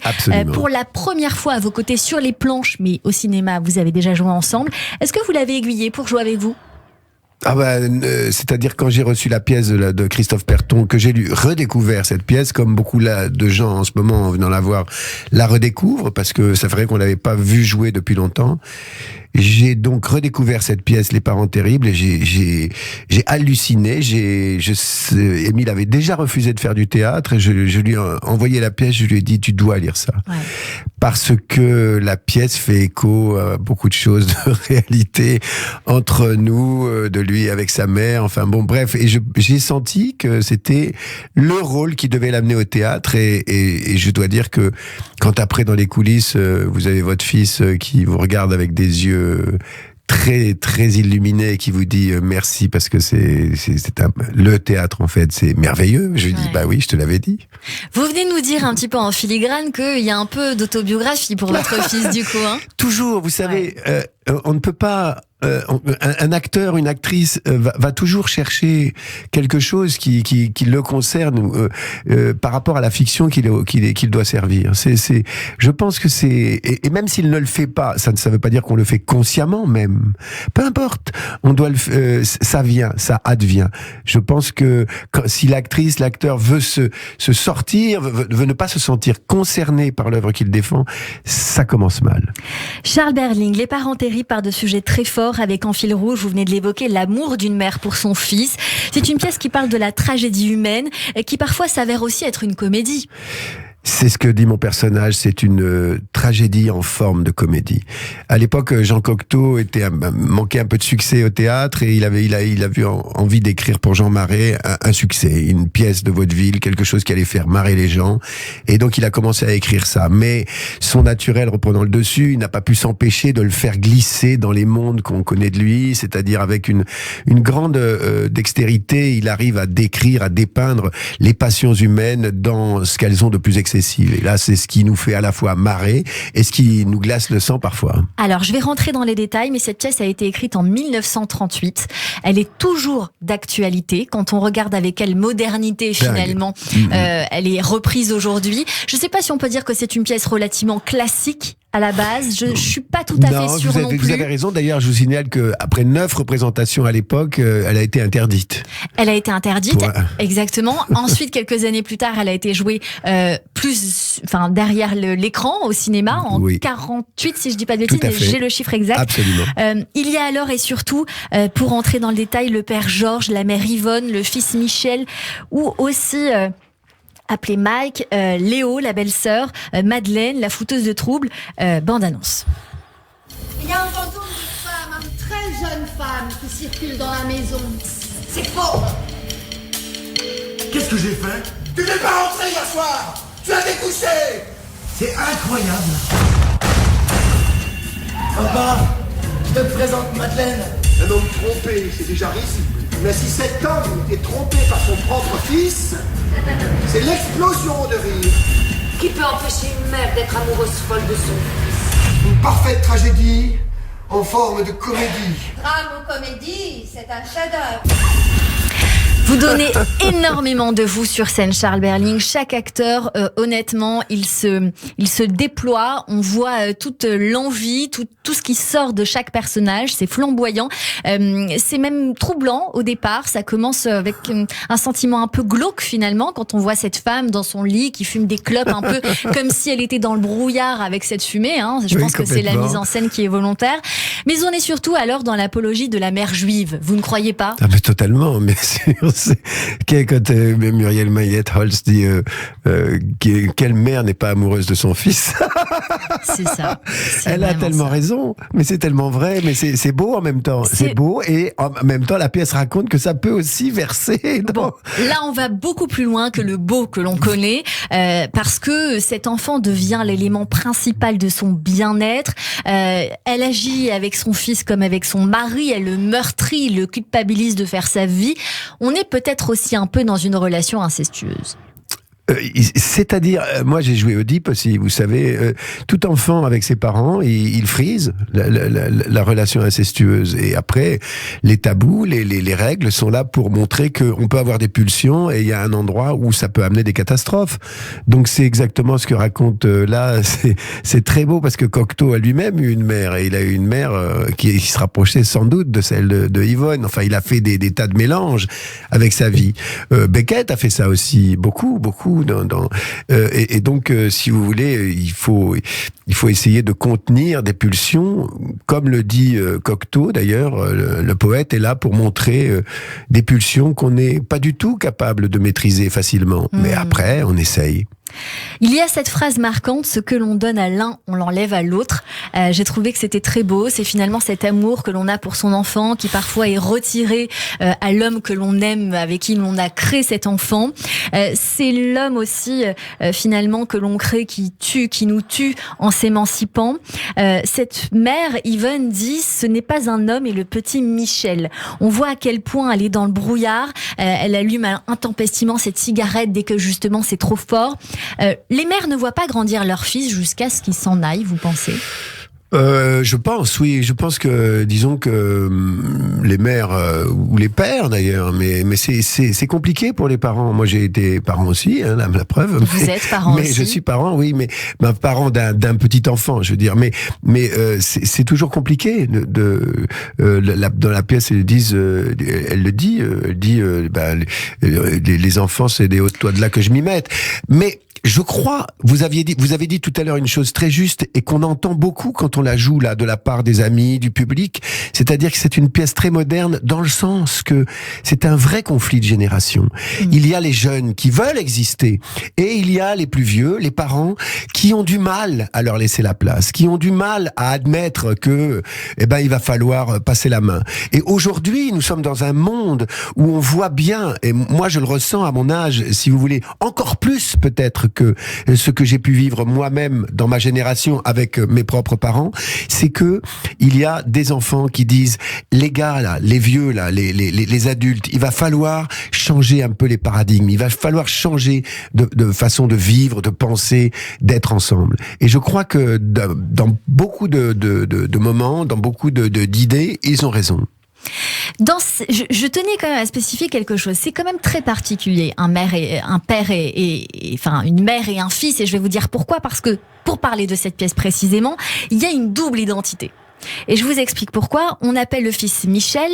[SPEAKER 3] pour la première fois à vos côtés sur les planches, mais au cinéma, vous avez déjà joué ensemble. Est-ce que vous l'avez aiguillé pour jouer avec vous ?
[SPEAKER 4] C'est-à-dire quand j'ai reçu la pièce de Christophe Perton, que j'ai redécouvert cette pièce, comme beaucoup de gens en ce moment en venant la voir la redécouvrent, parce que ça ferait qu'on l'avait pas vu jouer depuis longtemps. J'ai donc redécouvert cette pièce, Les parents terribles, et j'ai halluciné. Émile avait déjà refusé de faire du théâtre, et je lui ai envoyé la pièce, je lui ai dit, tu dois lire ça. Ouais. Parce que la pièce fait écho à beaucoup de choses de réalité entre nous, de lui avec sa mère, enfin bon, bref. Et j'ai senti que c'était le rôle qui devait l'amener au théâtre, et je dois dire que quand après, dans les coulisses, vous avez votre fils qui vous regarde avec des yeux très très illuminé et qui vous dit merci parce que c'est le théâtre en fait, c'est merveilleux. Je lui dis bah oui, je te l'avais dit.
[SPEAKER 3] Vous venez nous dire un petit peu en filigrane qu'il y a un peu d'autobiographie pour votre fils du coup. Hein.
[SPEAKER 4] Toujours, vous savez, on ne peut pas. Un acteur, une actrice va toujours chercher quelque chose qui le concerne par rapport à la fiction qu'il doit servir. Je pense que et même s'il ne le fait pas, ça ne veut pas dire qu'on le fait consciemment même. Peu importe, on doit ça vient, ça advient. Je pense que si l'actrice, l'acteur veut se sortir, veut ne pas se sentir concerné par l'œuvre qu'il défend, ça commence mal.
[SPEAKER 3] Charles Berling, Les parents terribles part de sujets très forts avec en fil rouge, vous venez de l'évoquer, l'amour d'une mère pour son fils. C'est une pièce qui parle de la tragédie humaine et qui parfois s'avère aussi être une comédie.
[SPEAKER 4] C'est ce que dit mon personnage, c'est une tragédie en forme de comédie. À l'époque, Jean Cocteau manquait un peu de succès au théâtre et il a vu envie d'écrire pour Jean Marais un succès, une pièce de vaudeville, quelque chose qui allait faire marrer les gens. Et donc il a commencé à écrire ça. Mais son naturel reprenant le dessus, il n'a pas pu s'empêcher de le faire glisser dans les mondes qu'on connaît de lui, c'est-à-dire avec une grande dextérité, il arrive à décrire, à dépeindre les passions humaines dans ce qu'elles ont de plus excessif. Et là, c'est ce qui nous fait à la fois marrer et ce qui nous glace le sang parfois.
[SPEAKER 3] Alors, je vais rentrer dans les détails, mais cette pièce a été écrite en 1938. Elle est toujours d'actualité. Quand on regarde avec quelle modernité, finalement, elle est reprise aujourd'hui. Je ne sais pas si on peut dire que c'est une pièce relativement classique à la base. Je suis pas tout à fait sûre non plus.
[SPEAKER 4] Vous avez raison. D'ailleurs, je vous signale qu'après 9 représentations à l'époque, elle a été interdite.
[SPEAKER 3] Elle a été interdite, exactement. Ensuite, quelques années plus tard, elle a été jouée derrière l'écran au cinéma en 48, si je dis pas de bêtises, mais j'ai le chiffre exact.
[SPEAKER 4] Absolument.
[SPEAKER 3] Il y a alors et surtout, pour entrer dans le détail, le père Georges, la mère Yvonne, le fils Michel, ou aussi appelé Mike, Léo, la belle-sœur, Madeleine, la fouteuse de troubles. Bande-annonce.
[SPEAKER 14] Il y a un fantôme d'une femme, une très jeune femme qui circule dans la maison. C'est faux.
[SPEAKER 5] Qu'est-ce que j'ai fait? Tu n'es pas rentré hier soir. Tu as découché. C'est incroyable. Papa, je te présente Madeleine. Un homme trompé, c'est déjà risible. Mais si cet homme est trompé par son propre fils, c'est l'explosion de rire.
[SPEAKER 14] Qui peut empêcher une mère d'être amoureuse folle de son fils?
[SPEAKER 5] Une parfaite tragédie en forme de comédie.
[SPEAKER 14] Drame ou comédie, c'est un chef-d'œuvre.
[SPEAKER 3] Vous donnez énormément de vous sur scène, Charles Berling. Chaque acteur, honnêtement, il se déploie. On voit toute l'envie, tout ce qui sort de chaque personnage. C'est flamboyant. C'est même troublant au départ. Ça commence avec un sentiment un peu glauque finalement quand on voit cette femme dans son lit qui fume des clopes un peu comme si elle était dans le brouillard avec cette fumée. Je pense que c'est la mise en scène qui est volontaire. Mais on est surtout alors dans l'apologie de la mère juive. Vous ne croyez pas?
[SPEAKER 4] Ah mais totalement, bien sûr. Quand Muriel Mayet-Holtz dit quelle mère n'est pas amoureuse de son fils.
[SPEAKER 3] C'est ça.
[SPEAKER 4] Elle a tellement raison, mais c'est tellement vrai, mais c'est beau en même temps. C'est beau et en même temps la pièce raconte que ça peut aussi verser.
[SPEAKER 3] Bon, là on va beaucoup plus loin que le beau que l'on connaît, parce que cet enfant devient l'élément principal de son bien-être. Elle agit avec son fils comme avec son mari, elle le meurtrit, le culpabilise de faire sa vie. On est peut-être aussi un peu dans une relation incestueuse.
[SPEAKER 4] C'est-à-dire, moi j'ai joué Oedipe aussi, vous savez, tout enfant avec ses parents, il frise la relation incestueuse. Et après, les tabous, les règles sont là pour montrer qu'on peut avoir des pulsions et il y a un endroit où ça peut amener des catastrophes. Donc c'est exactement ce que raconte là, c'est très beau parce que Cocteau a lui-même eu une mère et il a eu une mère qui se rapprochait sans doute de celle de Yvonne. Enfin, il a fait des tas de mélanges avec sa vie. Beckett a fait ça aussi, beaucoup. Et donc, si vous voulez, il faut essayer de contenir des pulsions, comme le dit Cocteau d'ailleurs. Le poète est là pour montrer des pulsions qu'on n'est pas du tout capable de maîtriser facilement. Mais après, on essaye.
[SPEAKER 3] Il y a cette phrase marquante, ce que l'on donne à l'un, on l'enlève à l'autre. J'ai trouvé que c'était très beau. C'est finalement cet amour que l'on a pour son enfant qui parfois est retiré à l'homme que l'on aime, avec qui l'on a créé cet enfant. C'est l'homme aussi finalement que l'on crée qui nous tue en s'émancipant. Cette mère, Yvonne, dit ce n'est pas un homme et le petit Michel. On voit à quel point elle est dans le brouillard. Elle allume intempestivement cette cigarette dès que justement c'est trop fort. Les mères ne voient pas grandir leur fils jusqu'à ce qu'il s'en aille, vous pensez ?
[SPEAKER 4] Je pense, oui. Je pense que, disons que les mères ou les pères d'ailleurs, mais c'est compliqué pour les parents. Moi, j'ai été parent aussi, la preuve.
[SPEAKER 3] Vous êtes parent aussi.
[SPEAKER 4] Mais je suis parent, oui, mais parent d'un petit enfant, je veux dire. Mais c'est toujours compliqué. Dans la pièce, elle dit, les enfants, c'est des hauts toits de là que je m'y mette. Mais je crois, vous avez dit tout à l'heure une chose très juste et qu'on entend beaucoup quand on la joue là de la part des amis, du public. C'est-à-dire que c'est une pièce très moderne dans le sens que c'est un vrai conflit de génération. Il y a les jeunes qui veulent exister et il y a les plus vieux, les parents, qui ont du mal à leur laisser la place, qui ont du mal à admettre que, il va falloir passer la main. Et aujourd'hui, nous sommes dans un monde où on voit bien, et moi je le ressens à mon âge, si vous voulez, encore plus peut-être que ce que j'ai pu vivre moi-même dans ma génération avec mes propres parents, c'est que il y a des enfants qui disent, les gars là, les vieux là, les adultes, il va falloir changer un peu les paradigmes, il va falloir changer de façon de vivre, de penser, d'être ensemble. Et je crois que dans beaucoup de moments, dans beaucoup d'idées, ils ont raison.
[SPEAKER 3] Je tenais quand même à spécifier quelque chose. C'est quand même très particulier, une mère et un fils. Et je vais vous dire pourquoi. Parce que pour parler de cette pièce précisément, il y a une double identité. Et je vous explique pourquoi. On appelle le fils Michel,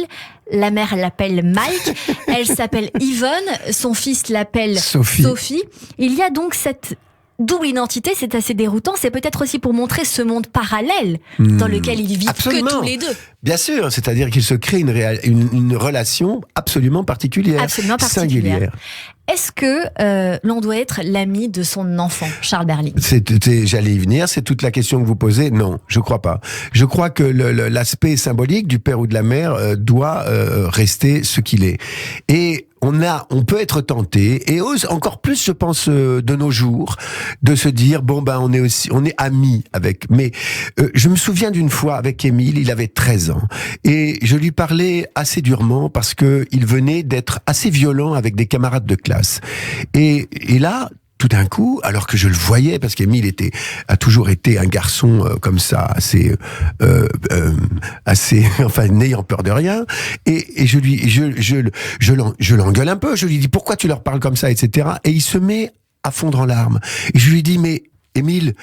[SPEAKER 3] la mère l'appelle Mike, elle s'appelle Yvonne, son fils l'appelle Sophie. Il y a donc cette double identité, c'est assez déroutant. C'est peut-être aussi pour montrer ce monde parallèle dans lequel ils vivent que tous les deux.
[SPEAKER 4] Bien sûr, c'est-à-dire qu'il se crée une relation absolument particulière, singulière.
[SPEAKER 3] Est-ce que l'on doit être l'ami de son enfant, Charles Berling ?
[SPEAKER 4] J'allais y venir, c'est toute la question que vous posez. Non, je crois pas. Je crois que l'aspect symbolique du père ou de la mère doit rester ce qu'il est. Et on peut être tenté, et encore plus, je pense, de nos jours, de se dire, on est amis avec. Mais je me souviens d'une fois avec Émile, il avait 13 ans. Et je lui parlais assez durement parce que il venait d'être assez violent avec des camarades de classe. Et là, tout d'un coup, alors que je le voyais, parce qu'Émile a toujours été un garçon comme ça, assez, n'ayant peur de rien, et je l'engueule un peu, je lui dis pourquoi tu leur parles comme ça, etc. Et il se met à fondre en larmes. Et je lui dis mais Émile,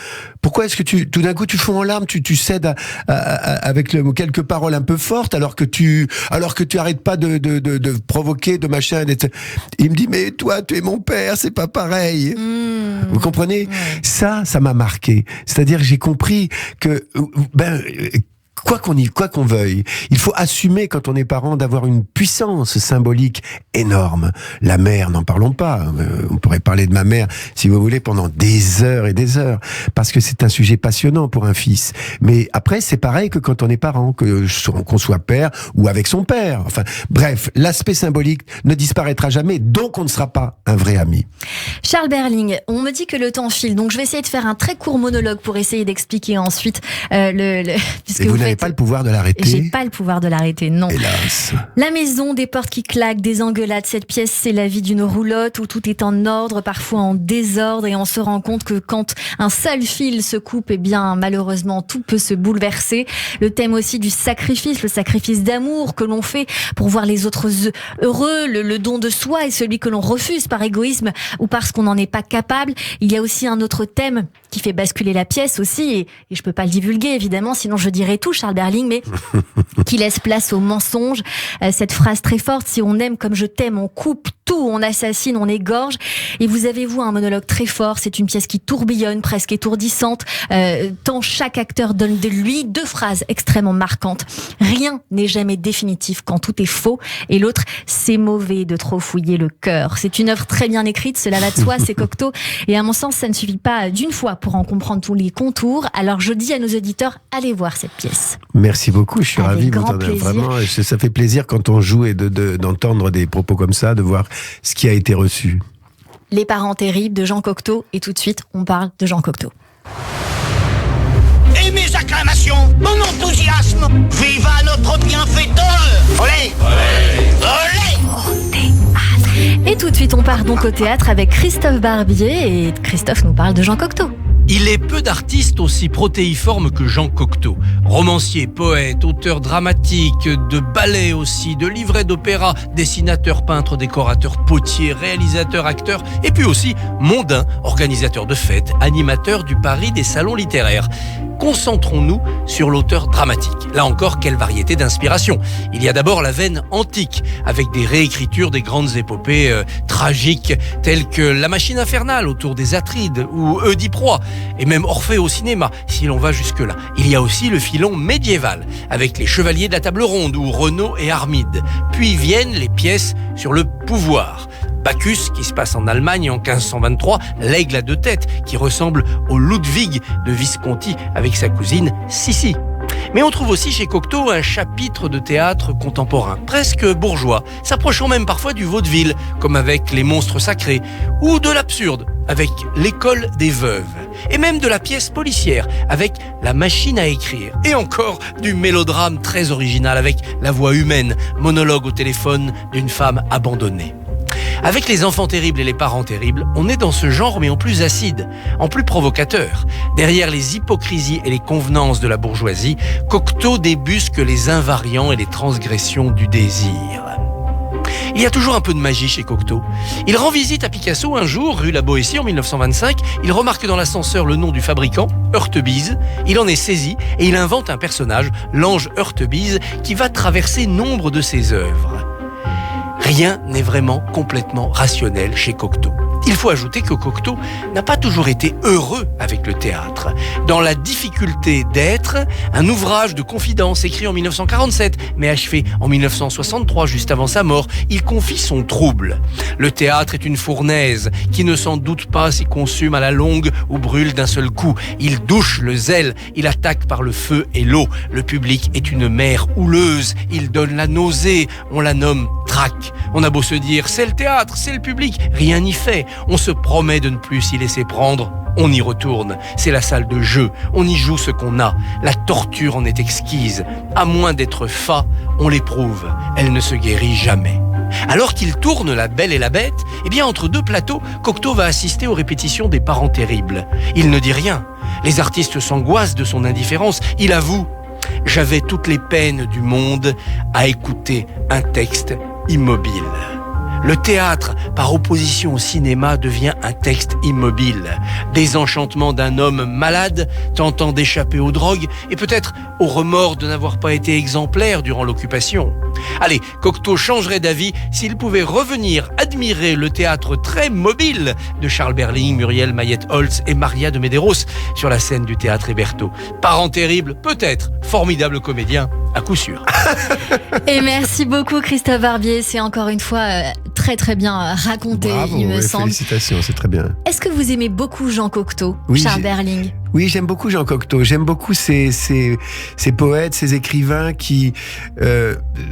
[SPEAKER 4] pourquoi est-ce que tout d'un coup tu fonds en larmes, tu cèdes avec quelques paroles un peu fortes alors que tu arrêtes pas de provoquer, de machin, etc. Il me dit mais toi tu es mon père, c'est pas pareil. Vous comprenez ? Ça m'a marqué. C'est-à-dire que j'ai compris que quoi qu'on veuille, il faut assumer quand on est parent d'avoir une puissance symbolique énorme. La mère, n'en parlons pas. On pourrait parler de ma mère, si vous voulez, pendant des heures et des heures, parce que c'est un sujet passionnant pour un fils. Mais après, c'est pareil que quand on est parent, qu'on soit père ou avec son père. Enfin, bref, l'aspect symbolique ne disparaîtra jamais, donc on ne sera pas un vrai ami.
[SPEAKER 3] Charles Berling, on me dit que le temps file, donc je vais essayer de faire un très court monologue pour essayer d'expliquer ensuite puisque vous n'avez
[SPEAKER 4] pas le pouvoir de l'arrêter.
[SPEAKER 3] J'ai pas le pouvoir de l'arrêter, non.
[SPEAKER 4] Hélas.
[SPEAKER 3] La maison, des portes qui claquent, des engueulades. Cette pièce, c'est la vie d'une roulotte où tout est en ordre, parfois en désordre, et on se rend compte que quand un seul fil se coupe, malheureusement, tout peut se bouleverser. Le thème aussi du sacrifice, le sacrifice d'amour que l'on fait pour voir les autres heureux, le don de soi et celui que l'on refuse par égoïsme ou parce qu'on n'en est pas capable. Il y a aussi un autre thème qui fait basculer la pièce aussi, et je peux pas le divulguer évidemment, sinon je dirais tout, Charles Berling, mais qui laisse place au mensonge. Cette phrase très forte, si on aime comme je t'aime, on coupe tout, on assassine, on égorge. Et vous avez, un monologue très fort, c'est une pièce qui tourbillonne, presque étourdissante, tant chaque acteur donne de lui. 2 phrases extrêmement marquantes. Rien n'est jamais définitif quand tout est faux, et l'autre, c'est mauvais de trop fouiller le cœur. C'est une œuvre très bien écrite, cela va de soi, c'est Cocteau, et à mon sens, ça ne suffit pas d'une fois pour en comprendre tous les contours. Alors je dis à nos auditeurs, allez voir cette pièce.
[SPEAKER 4] Merci beaucoup, je suis ravi. Vraiment, ça fait plaisir quand on joue et d'entendre des propos comme ça, de voir ce qui a été reçu.
[SPEAKER 3] Les parents terribles de Jean Cocteau, et tout de suite, on parle de Jean Cocteau.
[SPEAKER 15] Et mes acclamations, mon enthousiasme, viva notre bienfaiteur. Olé, olé, olé.
[SPEAKER 3] Et tout de suite, on part donc au théâtre avec Christophe Barbier, et Christophe nous parle de Jean Cocteau.
[SPEAKER 16] Il est peu d'artistes aussi protéiformes que Jean Cocteau. Romancier, poète, auteur dramatique, de ballets aussi, de livrets d'opéra, dessinateur, peintre, décorateur, potier, réalisateur, acteur, et puis aussi mondain, organisateur de fêtes, animateur du Paris des salons littéraires. Concentrons-nous sur l'auteur dramatique. Là encore, quelle variété d'inspiration. Il y a d'abord la veine antique, avec des réécritures des grandes épopées tragiques, telles que La Machine infernale autour des Atrides, ou Oedipe-Roi, et même Orphée au cinéma, si l'on va jusque-là. Il y a aussi le filon médiéval, avec les Chevaliers de la Table Ronde, ou Renaud et Armide. Puis viennent les pièces sur le pouvoir. Bacchus, qui se passe en Allemagne en 1523, l'aigle à deux têtes, qui ressemble au Ludwig de Visconti avec sa cousine Sissi. Mais on trouve aussi chez Cocteau un chapitre de théâtre contemporain, presque bourgeois, s'approchant même parfois du vaudeville, comme avec Les Monstres Sacrés, ou de l'absurde, avec L'École des Veuves, et même de la pièce policière, avec La Machine à écrire, et encore du mélodrame très original, avec La Voix humaine, monologue au téléphone d'une femme abandonnée. Avec Les Enfants terribles et Les Parents terribles, on est dans ce genre mais en plus acide, en plus provocateur. Derrière les hypocrisies et les convenances de la bourgeoisie, Cocteau débusque les invariants et les transgressions du désir. Il y a toujours un peu de magie chez Cocteau. Il rend visite à Picasso un jour, rue La Boétie en 1925. Il remarque dans l'ascenseur le nom du fabricant, Heurtebise. Il en est saisi et il invente un personnage, l'ange Heurtebise, qui va traverser nombre de ses œuvres. Rien n'est vraiment complètement rationnel chez Cocteau. Il faut ajouter que Cocteau n'a pas toujours été heureux avec le théâtre. Dans La difficulté d'être, un ouvrage de confidence écrit en 1947, mais achevé en 1963, juste avant sa mort, il confie son trouble. Le théâtre est une fournaise qui ne s'en doute pas s'y consume à la longue ou brûle d'un seul coup. Il douche le zèle, il attaque par le feu et l'eau. Le public est une mer houleuse, il donne la nausée, on la nomme trac. On a beau se dire, c'est le théâtre, c'est le public, rien n'y fait. On se promet de ne plus s'y laisser prendre, on y retourne. C'est la salle de jeu, on y joue ce qu'on a. La torture en est exquise. À moins d'être fat, on l'éprouve. Elle ne se guérit jamais. Alors qu'il tourne La Belle et la Bête, eh bien entre deux plateaux, Cocteau va assister aux répétitions des Parents terribles. Il ne dit rien. Les artistes s'angoissent de son indifférence. Il avoue, j'avais toutes les peines du monde à écouter un texte immobile. Le théâtre, par opposition au cinéma, devient un texte immobile. Désenchantement d'un homme malade, tentant d'échapper aux drogues, et peut-être au remords de n'avoir pas été exemplaire durant l'occupation. Allez, Cocteau changerait d'avis s'il pouvait revenir admirer le théâtre très mobile de Charles Berling, Muriel Mayet-Holtz et Maria de Medeiros sur la scène du théâtre Hébertot. Parents terribles, peut-être. Formidable comédien, à coup sûr.
[SPEAKER 3] Et merci beaucoup Christophe Barbier, c'est encore une fois très très bien raconté.
[SPEAKER 4] Bravo,
[SPEAKER 3] il me semble.
[SPEAKER 4] Félicitations, c'est très bien.
[SPEAKER 3] Est-ce que vous aimez beaucoup Jean Cocteau,
[SPEAKER 4] Oui,
[SPEAKER 3] Charles Berling?
[SPEAKER 4] Oui, j'aime beaucoup Jean Cocteau. J'aime beaucoup ces poètes, ces écrivains qui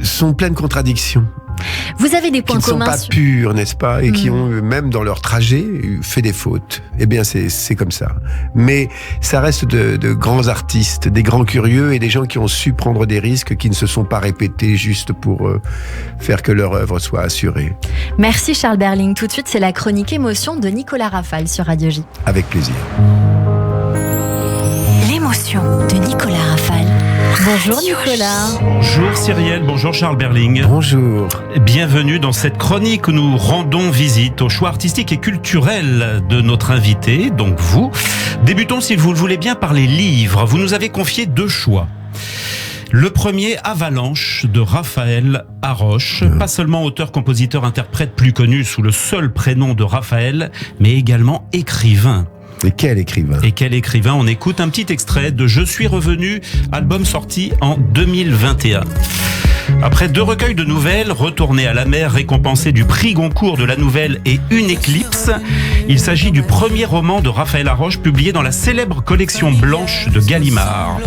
[SPEAKER 4] sont pleins de contradictions.
[SPEAKER 3] Vous avez des points
[SPEAKER 4] qui ne
[SPEAKER 3] communs
[SPEAKER 4] sont pas purs, n'est-ce pas, et qui ont, même dans leur trajet, fait des fautes. Eh bien, c'est comme ça. Mais ça reste de grands artistes, des grands curieux et des gens qui ont su prendre des risques, qui ne se sont pas répétés juste pour faire que leur œuvre soit assurée.
[SPEAKER 3] Merci Charles Berling. Tout de suite, c'est la chronique émotion de Nicolas Rafal sur Radio J.
[SPEAKER 4] Avec plaisir.
[SPEAKER 1] L'émotion de Nicolas Rafal.
[SPEAKER 3] Bonjour Nicolas.
[SPEAKER 17] Bonjour Cyrielle, bonjour Charles Berling.
[SPEAKER 4] Bonjour.
[SPEAKER 17] Bienvenue dans cette chronique où nous rendons visite au choix artistique et culturel de notre invité, donc vous. Débutons, si vous le voulez bien, par les livres. Vous nous avez confié 2 choix. Le premier, Avalanche, de Raphaël Haroche, pas seulement auteur, compositeur, interprète plus connu sous le seul prénom de Raphaël, mais également écrivain.
[SPEAKER 4] Et quel écrivain?
[SPEAKER 17] Et quel écrivain? On écoute un petit extrait de Je suis revenu, album sorti en 2021. Après 2 recueils de nouvelles, Retourner à la mer, récompensé du prix Goncourt de la nouvelle et Une éclipse, il s'agit du premier roman de Raphaël Haroche publié dans la célèbre collection blanche de Gallimard.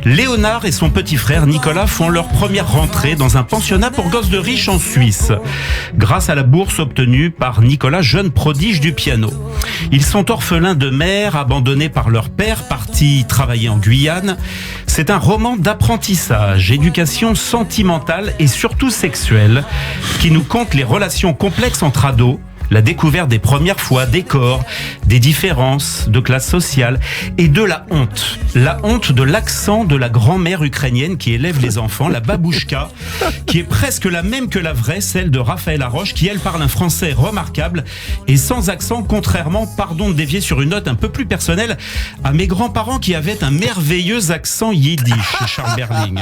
[SPEAKER 17] Léonard et son petit frère Nicolas font leur première rentrée dans un pensionnat pour gosses de riches en Suisse, grâce à la bourse obtenue par Nicolas, jeune prodige du piano. Ils sont orphelins de mère, abandonnés par leur père, partis travailler en Guyane. C'est un roman d'apprentissage, éducation sentimentale et surtout sexuelle, qui nous conte les relations complexes entre ados, la découverte des premières fois des corps, des différences de classe sociale et de la honte. La honte de l'accent de la grand-mère ukrainienne qui élève les enfants, la babouchka, qui est presque la même que la vraie, celle de Raphaël Laroche, qui elle parle un français remarquable et sans accent, contrairement, pardon de dévier sur une note un peu plus personnelle, à mes grands-parents qui avaient un merveilleux accent yiddish, Charles Berling.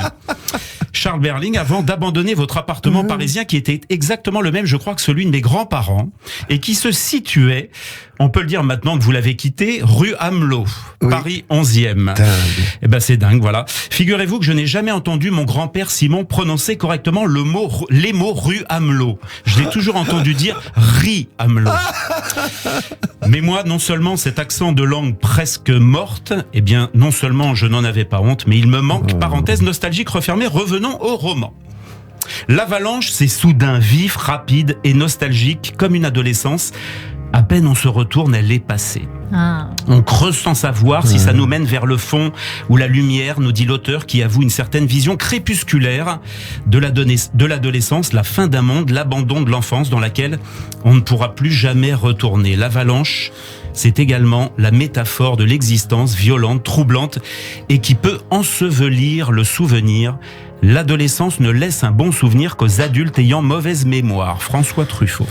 [SPEAKER 17] Charles Berling, avant d'abandonner votre appartement parisien qui était exactement le même, je crois, que celui de mes grands-parents et qui se situait, on peut le dire maintenant que vous l'avez quitté, rue Amelot, Paris 11e. Eh ben c'est dingue, voilà. Figurez-vous que je n'ai jamais entendu mon grand-père Simon prononcer correctement les mots rue Amelot. Je l'ai toujours entendu dire ri Amelot. Mais moi, non seulement cet accent de langue presque morte, eh bien non seulement je n'en avais pas honte, mais il me manque, parenthèse nostalgique refermée, revenons au roman. L'avalanche, c'est soudain vif, rapide et nostalgique, comme une adolescence. À peine on se retourne, elle est passée. On creuse sans savoir si ça nous mène vers le fond ou la lumière, nous dit l'auteur qui avoue une certaine vision crépusculaire de l'adolescence, la fin d'un monde, l'abandon de l'enfance dans laquelle on ne pourra plus jamais retourner. L'avalanche, c'est également la métaphore de l'existence violente, troublante et qui peut ensevelir le souvenir. L'adolescence ne laisse un bon souvenir qu'aux adultes ayant mauvaise mémoire. François Truffaut.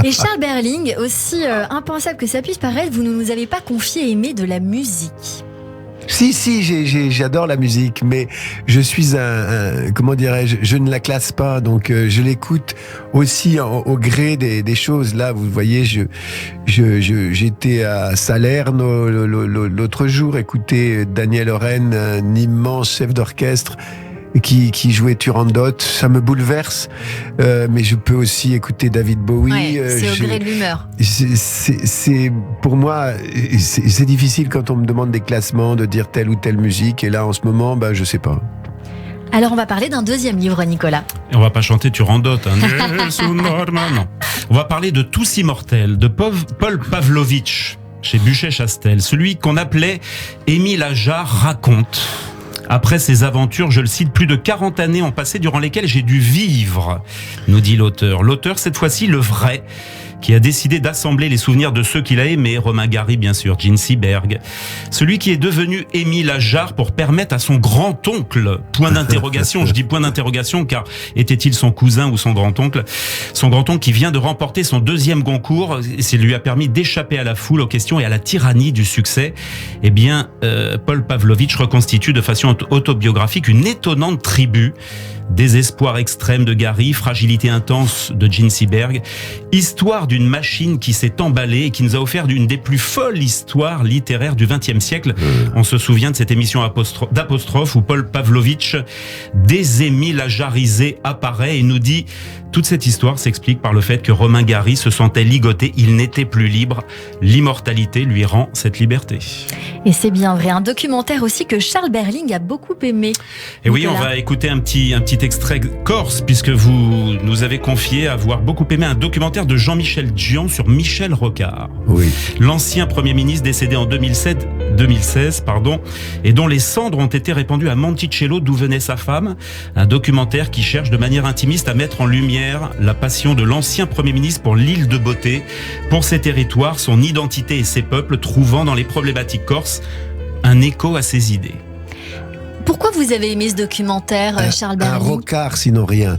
[SPEAKER 3] Et Charles Berling, aussi impensable que ça puisse paraître, vous ne nous avez pas confié aimer de la musique.
[SPEAKER 4] Si, j'adore la musique, mais je suis comment dirais-je, je ne la classe pas, donc je l'écoute aussi au gré des choses. Là, vous voyez, j'étais à Salerne l'autre jour, écouter Daniel Oren, un immense chef d'orchestre, qui jouait Turandot, ça me bouleverse, mais je peux aussi écouter David Bowie.
[SPEAKER 3] C'est au gré de l'humeur.
[SPEAKER 4] C'est pour moi, c'est difficile quand on me demande des classements, de dire telle ou telle musique, et là en ce moment, je sais pas.
[SPEAKER 3] Alors on va parler d'un deuxième livre, Nicolas.
[SPEAKER 17] Et on va pas chanter Turandot, non. On va parler de Tous immortels, de Paul Pavlovitch, chez Buchet-Chastel, celui qu'on appelait Émile Ajar raconte. Après ces aventures, je le cite, plus de 40 années ont passé durant lesquelles j'ai dû vivre, nous dit l'auteur. L'auteur, cette fois-ci, le vrai, qui a décidé d'assembler les souvenirs de ceux qu'il a aimés, Romain Gary bien sûr, Gene Seberg, celui qui est devenu Émile Ajar pour permettre à son grand-oncle, point d'interrogation, je dis point d'interrogation car était-il son cousin ou son grand-oncle qui vient de remporter son 2e Goncourt, et ça lui a permis d'échapper à la foule, aux questions et à la tyrannie du succès. Eh bien, Paul Pavlovitch reconstitue de façon autobiographique une étonnante tribu. Désespoir extrême de Gary, fragilité intense de Gene Seberg, histoire d'une machine qui s'est emballée et qui nous a offert une des plus folles histoires littéraires du XXe siècle. On se souvient de cette émission d'Apostrophe où Paul Pavlovitch, désémile-ajarisé, apparaît et nous dit toute cette histoire s'explique par le fait que Romain Gary se sentait ligoté, il n'était plus libre. L'immortalité lui rend cette liberté.
[SPEAKER 3] Et c'est bien vrai, un documentaire aussi que Charles Berling a beaucoup aimé.
[SPEAKER 17] Et oui, on va écouter un petit extrait corse, puisque vous nous avez confié avoir beaucoup aimé un documentaire de Jean-Michel Dzian sur Michel Rocard.
[SPEAKER 4] Oui.
[SPEAKER 17] L'ancien Premier ministre décédé en 2016, et dont les cendres ont été répandues à Monticello, d'où venait sa femme. Un documentaire qui cherche de manière intimiste à mettre en lumière la passion de l'ancien Premier ministre pour l'île de Beauté, pour ses territoires, son identité et ses peuples, trouvant dans les problématiques corses un écho à ses idées.
[SPEAKER 3] Pourquoi vous avez aimé ce documentaire, Charles Berling ?
[SPEAKER 4] Un Rocard, sinon rien.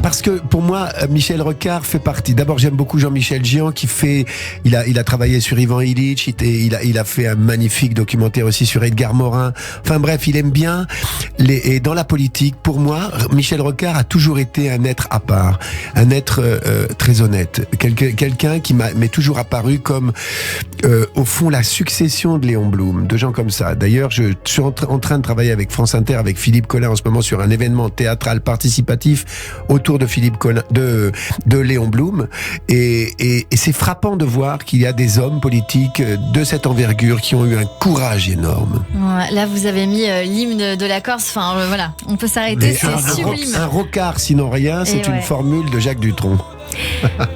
[SPEAKER 4] Parce que pour moi, Michel Rocard fait partie. D'abord, j'aime beaucoup Jean-Michel Dzian il a travaillé sur Ivan Illich, il a fait un magnifique documentaire aussi sur Edgar Morin. Enfin bref, il aime bien et dans la politique, pour moi, Michel Rocard a toujours été un être à part, un être très honnête, quelqu'un qui m'est toujours apparu comme au fond la succession de Léon Blum, de gens comme ça. D'ailleurs, je suis en train de travailler avec France Inter, avec Philippe Collin en ce moment sur un événement théâtral participatif autour de Philippe Collin, de Léon Blum, et c'est frappant de voir qu'il y a des hommes politiques de cette envergure qui ont eu un courage énorme.
[SPEAKER 3] Là, vous avez mis l'hymne de la Corse. Enfin, voilà, on peut s'arrêter, c'est sublime.
[SPEAKER 4] Un Rocard, sinon rien, c'est une formule de Jacques Dutronc.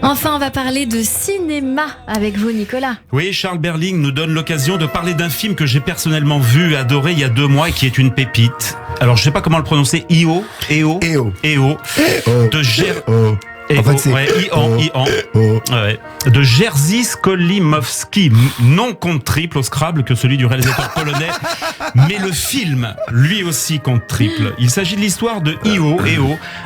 [SPEAKER 3] Enfin, on va parler de cinéma avec vous, Nicolas.
[SPEAKER 17] Oui, Charles Berling nous donne l'occasion de parler d'un film que j'ai personnellement vu, adoré il y a 2 mois et qui est une pépite. Alors, je sais pas comment le prononcer. Et
[SPEAKER 4] En fait, c'est
[SPEAKER 17] Ian. Ouais. De Jerzy Skolimowski. Non compte triple au Scrabble que celui du réalisateur polonais, mais le film, lui aussi, compte triple. Il s'agit de l'histoire de Eo,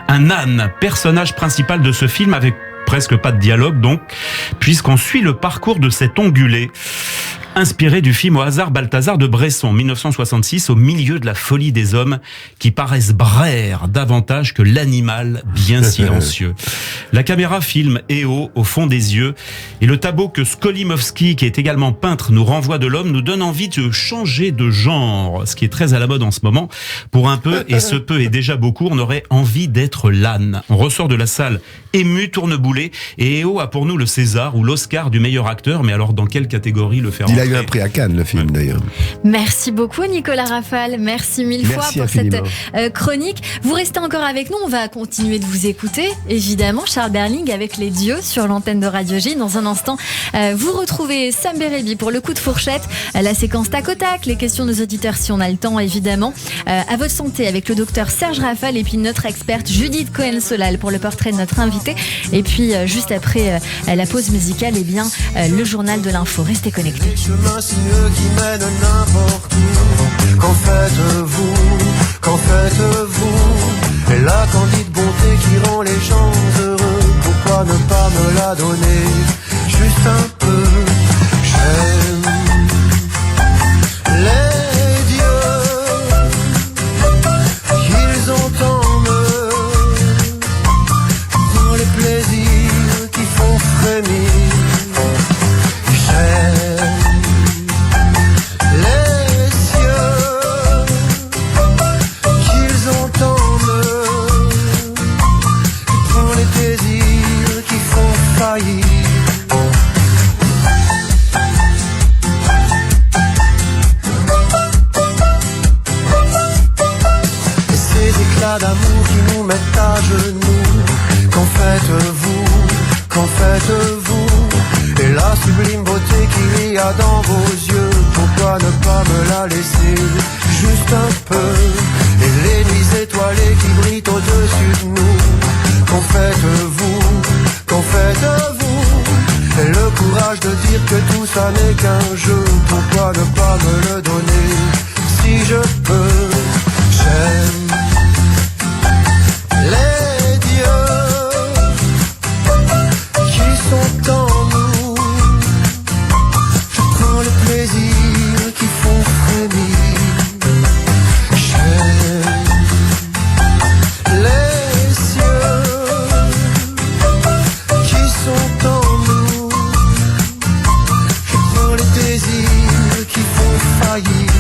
[SPEAKER 17] un âne, personnage principal de ce film avec presque pas de dialogue donc, puisqu'on suit le parcours de cet ongulé. Inspiré du film Au hasard Balthazar de Bresson, 1966, au milieu de la folie des hommes qui paraissent braire davantage que l'animal bien silencieux. La caméra filme Eo au fond des yeux et le tableau que Skolimowski, qui est également peintre, nous renvoie de l'homme, nous donne envie de changer de genre, ce qui est très à la mode en ce moment. Pour un peu, et ce peu est déjà beaucoup, on aurait envie d'être l'âne. On ressort de la salle ému, tourneboulé, et Eo a pour nous le César ou l'Oscar du meilleur acteur, mais alors dans quelle catégorie le faire?
[SPEAKER 4] Il a eu un prix à Cannes, le film, d'ailleurs.
[SPEAKER 3] Merci beaucoup, Nicolas Rafal. Merci mille fois pour
[SPEAKER 4] infiniment.
[SPEAKER 3] cette chronique. Vous restez encore avec nous. On va continuer de vous écouter. Évidemment, Charles Berling avec Les Dieux sur l'antenne de Radio J. Dans un instant, vous retrouvez Sam Berebi pour le coup de fourchette, la séquence tac au tac, les questions de nos auditeurs si on a le temps, évidemment. À votre santé avec le docteur Serge Rafal et puis notre experte Judith Cohen-Solal pour le portrait de notre invité. Et puis, juste après la pause musicale, eh bien, le journal de l'info. Restez connectés.
[SPEAKER 5] Chemin sinueux qui mène n'importe où. Qu'en faites-vous? Et la candide bonté qui rend les gens heureux. Pourquoi ne pas me la donner? Juste un peu. J'aime les dieux. Qu'ils ont en eux pour les plaisirs qui font frémir. D'amour qui nous mettent à genoux. Qu'en faites-vous? Et la sublime beauté qu'il y a dans vos yeux, pourquoi ne pas me la laisser juste un peu? Et les nuits étoilées qui brillent au-dessus de nous. Qu'en faites-vous? Et le courage de dire que tout ça n'est qu'un jeu, pourquoi ne pas me le donner? Si je peux, j'aime les dieux qui sont en nous. Je prends le plaisir qui font frémir. J'aime les cieux qui sont en nous. Je prends les désirs qui font faillir.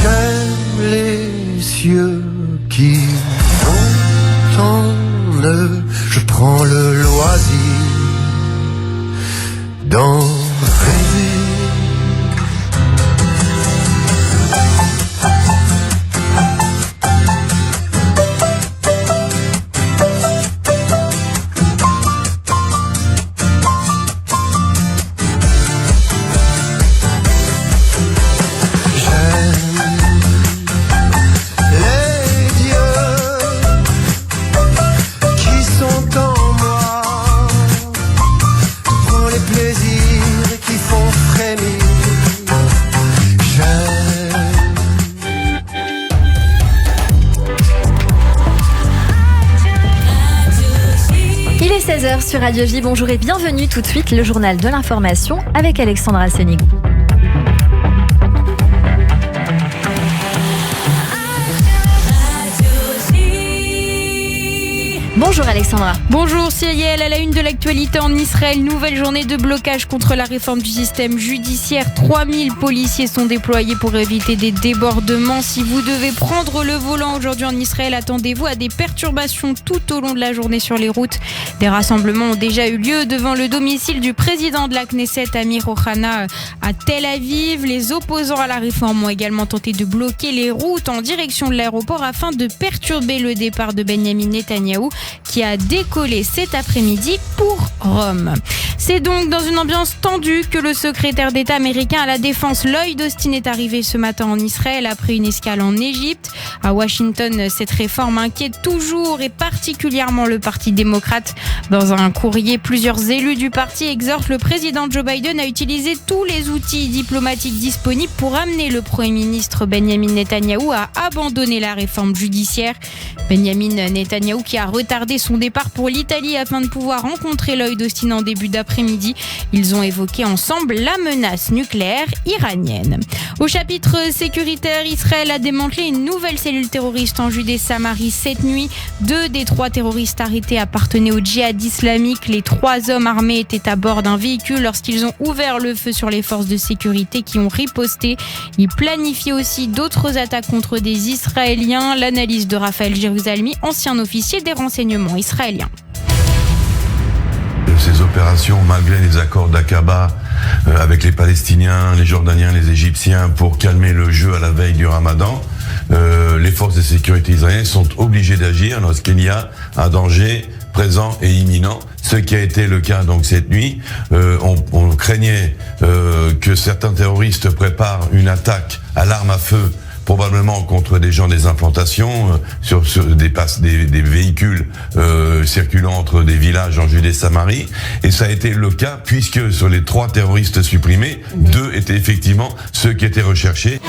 [SPEAKER 5] J'aime les cieux qui je prends le loisir d'en rêver.
[SPEAKER 3] Sur Radio J, bonjour et bienvenue tout de suite, le journal de l'information avec Alexandra Sénigou. Bonjour Alexandra.
[SPEAKER 6] Bonjour Cyrielle, à la une de l'actualité en Israël, nouvelle journée de blocage contre la réforme du système judiciaire. 3000 policiers sont déployés pour éviter des débordements. Si vous devez prendre le volant aujourd'hui en Israël, attendez-vous à des perturbations tout au long de la journée sur les routes. Des rassemblements ont déjà eu lieu devant le domicile du président de la Knesset, Amir Ohana, à Tel Aviv. Les opposants à la réforme ont également tenté de bloquer les routes en direction de l'aéroport afin de perturber le départ de Benjamin Netanyahou. qui a décollé cet après-midi pour Rome. C'est donc dans une ambiance tendue que le secrétaire d'État américain à la Défense Lloyd Austin est arrivé ce matin en Israël après une escale en Égypte. À Washington, cette réforme inquiète toujours et particulièrement le Parti démocrate. Dans un courrier, plusieurs élus du parti exhortent le président Joe Biden à utiliser tous les outils diplomatiques disponibles pour amener le Premier ministre Benjamin Netanyahou à abandonner la réforme judiciaire. Benjamin Netanyahou qui a retardé son départ pour l'Italie afin de pouvoir rencontrer Lloyd Austin en début d'après-midi. Ils ont évoqué ensemble la menace nucléaire iranienne. Au chapitre sécuritaire, Israël a démantelé une nouvelle cellule terroriste en Judée-Samarie cette nuit. 2 des 3 terroristes arrêtés appartenaient au djihad islamique. Les 3 hommes armés étaient à bord d'un véhicule lorsqu'ils ont ouvert le feu sur les forces de sécurité qui ont riposté. Ils planifiaient aussi d'autres attaques contre des Israéliens. L'analyse de Raphaël Jérusalemi, ancien officier des renseignements israéliens.
[SPEAKER 18] Ces opérations, malgré les accords d'Aqaba avec les Palestiniens, les Jordaniens, les Égyptiens, pour calmer le jeu à la veille du Ramadan, les forces de sécurité israéliennes sont obligées d'agir lorsqu'il y a un danger présent et imminent, ce qui a été le cas donc cette nuit. On craignait que certains terroristes préparent une attaque à l'arme à feu, probablement contre des gens des implantations, sur des véhicules circulant entre des villages en Judée-Samarie. Et ça a été le cas puisque sur les 3 terroristes supprimés, 2 étaient effectivement ceux qui étaient recherchés.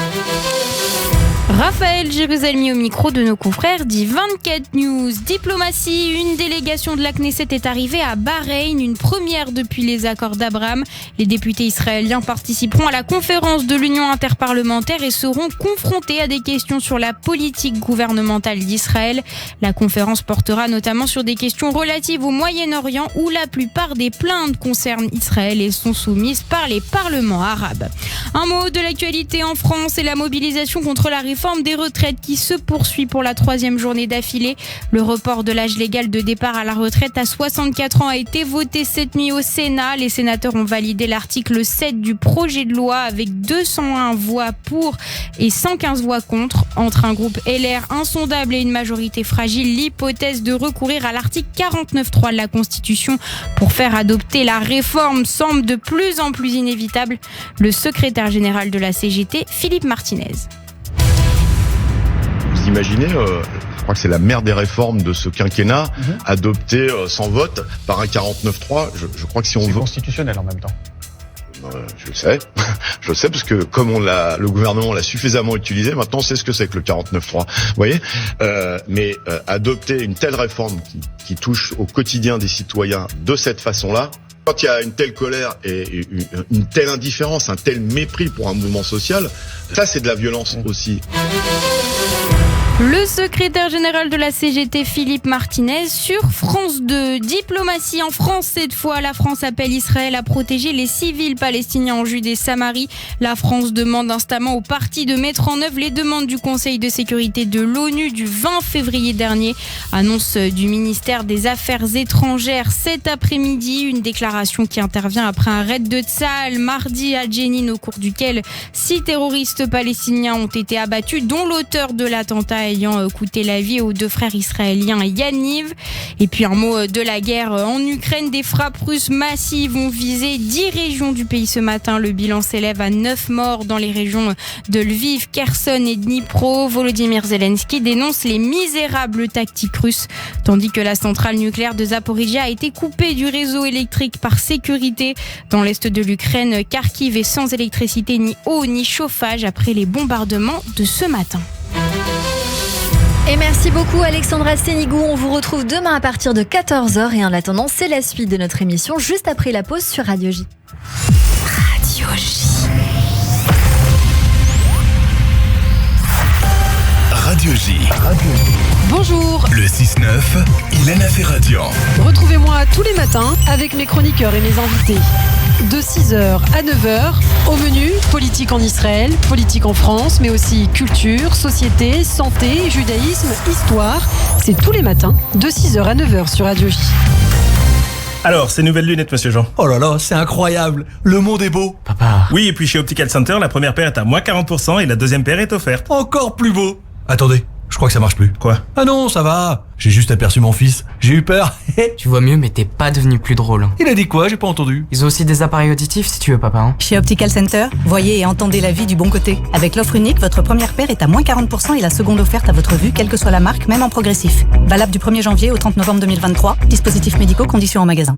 [SPEAKER 6] Raphaël Jérusalemi au micro de nos confrères d'I24 News. Diplomatie, une délégation de la Knesset est arrivée à Bahreïn, une première depuis les accords d'Abraham. Les députés israéliens participeront à la conférence de l'Union interparlementaire et seront confrontés à des questions sur la politique gouvernementale d'Israël. La conférence portera notamment sur des questions relatives au Moyen-Orient où la plupart des plaintes concernent Israël et sont soumises par les parlements arabes. Un mot de l'actualité en France et la mobilisation contre la réforme des retraites qui se poursuit pour la 3e journée d'affilée. Le report de l'âge légal de départ à la retraite à 64 ans a été voté cette nuit au Sénat. Les sénateurs ont validé l'article 7 du projet de loi avec 201 voix pour et 115 voix contre. Entre un groupe LR insondable et une majorité fragile, l'hypothèse de recourir à l'article 49.3 de la Constitution pour faire adopter la réforme semble de plus en plus inévitable. Le secrétaire général de la CGT, Philippe Martinez.
[SPEAKER 19] Vous imaginez, je crois que c'est la mère des réformes de ce quinquennat, adoptée sans vote par un 49.3. Je crois que si on veut...
[SPEAKER 20] C'est constitutionnel en même temps.
[SPEAKER 19] Je le sais parce que comme le gouvernement l'a suffisamment utilisé, maintenant on sait ce que c'est que le 49.3. Vous voyez, mais adopter une telle réforme qui touche au quotidien des citoyens de cette façon-là, quand il y a une telle colère et une telle indifférence, un tel mépris pour un mouvement social, ça c'est de la violence aussi.
[SPEAKER 6] Le secrétaire général de la CGT, Philippe Martinez, sur France 2. Diplomatie en France, cette fois. La France appelle Israël à protéger les civils palestiniens en Judée-Samarie. La France demande instamment au parti de mettre en œuvre les demandes du Conseil de sécurité de l'ONU du 20 février dernier. Annonce du ministère des Affaires étrangères cet après-midi. Une déclaration qui intervient après un raid de Tsahal mardi à Jenin, au cours duquel 6 terroristes palestiniens ont été abattus, dont l'auteur de l'attentat ayant coûté la vie aux 2 frères israéliens Yaniv. Et puis un mot de la guerre en Ukraine. Des frappes russes massives ont visé 10 régions du pays ce matin. Le bilan s'élève à 9 morts dans les régions de Lviv, Kherson et Dnipro. Volodymyr Zelensky dénonce les misérables tactiques russes, tandis que la centrale nucléaire de Zaporizhia a été coupée du réseau électrique par sécurité. Dans l'est de l'Ukraine, Kharkiv est sans électricité ni eau ni chauffage après les bombardements de ce matin.
[SPEAKER 3] Et merci beaucoup Alexandra Sénigou. On vous retrouve demain à partir de 14h. Et en attendant, c'est la suite de notre émission juste après la pause sur Radio J. Radio J.
[SPEAKER 2] Radio J.
[SPEAKER 7] Bonjour.
[SPEAKER 2] Le 6-9, Ilana Ferradian.
[SPEAKER 7] Retrouvez-moi tous les matins avec mes chroniqueurs et mes invités. De 6h à 9h, au menu, politique en Israël, politique en France, mais aussi culture, société, santé, judaïsme, histoire. C'est tous les matins, de 6h à 9h sur Radio J.
[SPEAKER 20] Alors, ces nouvelles lunettes, monsieur Jean.
[SPEAKER 9] Oh là là, c'est incroyable. Le monde est beau.
[SPEAKER 20] Papa. Oui, et puis chez Optical Center, la première paire est à moins 40% et la deuxième paire est offerte.
[SPEAKER 9] Encore plus beau. Attendez, je crois que ça marche plus.
[SPEAKER 20] Quoi?
[SPEAKER 9] Ah non, ça va. J'ai juste aperçu mon fils. J'ai eu peur.
[SPEAKER 21] Tu vois mieux, mais t'es pas devenu plus drôle.
[SPEAKER 9] Il a dit quoi? J'ai pas entendu.
[SPEAKER 21] Ils ont aussi des appareils auditifs si tu veux, papa. Hein.
[SPEAKER 8] Chez Optical Center, voyez et entendez la vie du bon côté. Avec l'offre unique, votre première paire est à moins 40% et la seconde offerte à votre vue, quelle que soit la marque, même en progressif. Valable du 1er janvier au 30 novembre 2023. Dispositifs médicaux, conditions en magasin.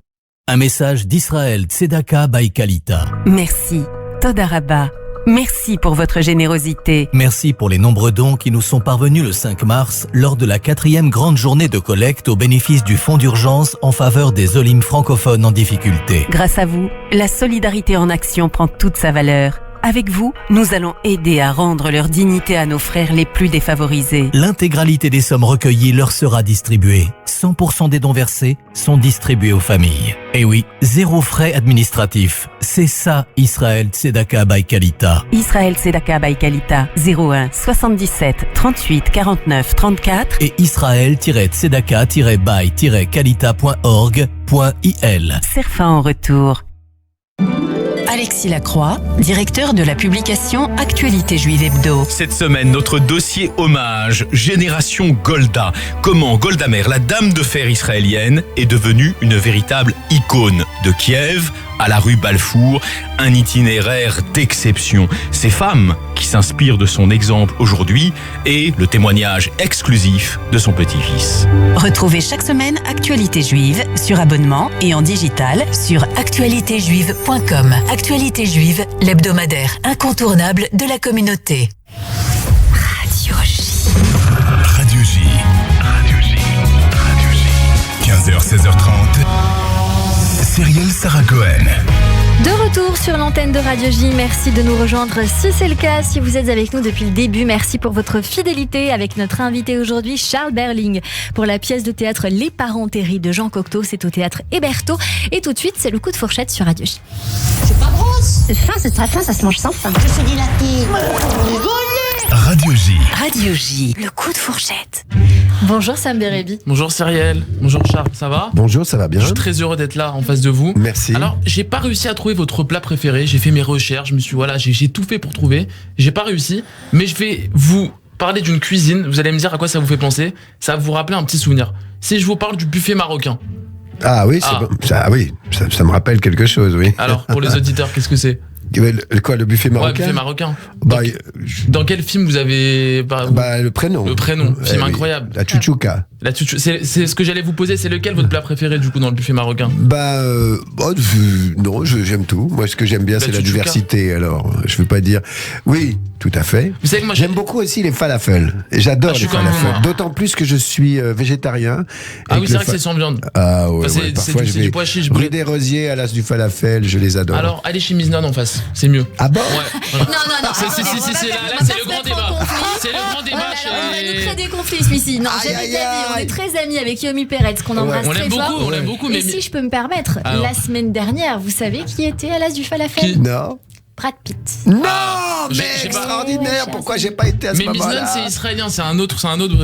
[SPEAKER 13] Un message d'Israël Tzedaka by Kalita.
[SPEAKER 1] Merci, Toda Rabba. Merci pour votre générosité.
[SPEAKER 13] Merci pour les nombreux dons qui nous sont parvenus le 5 mars lors de la 4e grande journée de collecte au bénéfice du fonds d'urgence en faveur des Olim francophones en difficulté.
[SPEAKER 1] Grâce à vous, la solidarité en action prend toute sa valeur. Avec vous, nous allons aider à rendre leur dignité à nos frères les plus défavorisés.
[SPEAKER 13] L'intégralité des sommes recueillies leur sera distribuée. 100% des dons versés sont distribués aux familles. Et oui, 0 frais administratifs. C'est ça, Israël Tzedaka by Kalita.
[SPEAKER 1] Israël Tzedaka by Kalita, 01 77 38 49 34
[SPEAKER 13] et Israël-tzedaka-by-kalita.org.il.
[SPEAKER 1] Serfa en retour. Alexis Lacroix, directeur de la publication Actualité Juive Hebdo.
[SPEAKER 12] Cette semaine, notre dossier hommage, Génération Golda. Comment Golda Meir, la dame de fer israélienne, est devenue une véritable icône de Kiev à la rue Balfour, un itinéraire d'exception. Ces femmes qui s'inspirent de son exemple aujourd'hui et le témoignage exclusif de son petit-fils.
[SPEAKER 1] Retrouvez chaque semaine Actualité Juive sur abonnement et en digital sur actualitéjuive.com. Actualité Juive, l'hebdomadaire incontournable de la communauté.
[SPEAKER 2] Radio J. Radio J. 15h, 16h30. Cyrielle Sarah Cohen.
[SPEAKER 3] De retour sur l'antenne de Radio J, merci de nous rejoindre si c'est le cas, si vous êtes avec nous depuis le début, merci pour votre fidélité avec notre invité aujourd'hui, Charles Berling, pour la pièce de théâtre Les Parents Terry de Jean Cocteau, c'est au théâtre Hébertot, et tout de suite c'est le coup de fourchette sur Radio J.
[SPEAKER 14] C'est pas grosse. C'est fin, c'est très fin, ça se mange sans fin. Je suis dilaté.
[SPEAKER 2] Radio J.
[SPEAKER 1] Radio J, le coup de fourchette.
[SPEAKER 3] Bonjour Sam Bérébi.
[SPEAKER 22] Bonjour Cyrielle, bonjour Charles, ça va?
[SPEAKER 4] Bonjour, ça va bien.
[SPEAKER 22] Je suis très heureux d'être là en face de vous.
[SPEAKER 4] Merci.
[SPEAKER 22] Alors, j'ai pas réussi à trouver votre plat préféré, j'ai fait mes recherches, j'ai tout fait pour trouver, j'ai pas réussi, mais je vais vous parler d'une cuisine, vous allez me dire à quoi ça vous fait penser, ça va vous rappeler un petit souvenir. Si je vous parle du buffet marocain.
[SPEAKER 4] Ah oui, ça me rappelle quelque chose, oui.
[SPEAKER 22] Alors, pour les auditeurs, qu'est-ce que c'est?
[SPEAKER 4] Quoi, le buffet marocain?
[SPEAKER 22] Ouais, buffet marocain.
[SPEAKER 4] Bah,
[SPEAKER 22] dans quel film vous avez...
[SPEAKER 4] le prénom.
[SPEAKER 22] Le prénom, film incroyable.
[SPEAKER 4] La Chouchouka.
[SPEAKER 22] C'est ce que j'allais vous poser, c'est lequel votre plat préféré du coup dans le buffet marocain?
[SPEAKER 4] Non, j'aime tout. Moi, ce que j'aime bien, c'est la diversité. Alors, je veux pas dire... Oui, tout à fait.
[SPEAKER 22] Vous savez que moi,
[SPEAKER 4] j'aime beaucoup aussi les falafels. J'adore les falafels. D'autant plus que je suis végétarien.
[SPEAKER 22] Ah oui, c'est vrai que c'est sans viande.
[SPEAKER 4] Ah ouais,
[SPEAKER 22] parfois c'est du pois chiche.
[SPEAKER 4] Rue des Rosiers, à l'as du falafel, je les adore.
[SPEAKER 22] Alors, allez chez Miznon en face, c'est mieux.
[SPEAKER 4] Ah bon?
[SPEAKER 22] Ouais. Non, c'est le grand débat. C'est le grand débat.
[SPEAKER 3] On nous crée des conflits celui-ci. Non, j'avais déjà dit, on est très amis avec Yomi Peretz, qu'on embrasse très fort.
[SPEAKER 22] On l'aime beaucoup.
[SPEAKER 3] Et si je peux me permettre, la semaine dernière, vous savez qui était à l'as du falafel?
[SPEAKER 4] Non.
[SPEAKER 3] Brad Pitt.
[SPEAKER 4] Non, mais extraordinaire. Pourquoi j'ai pas été à ce moment-là?
[SPEAKER 22] Mais Miznon, c'est israélien, c'est un autre,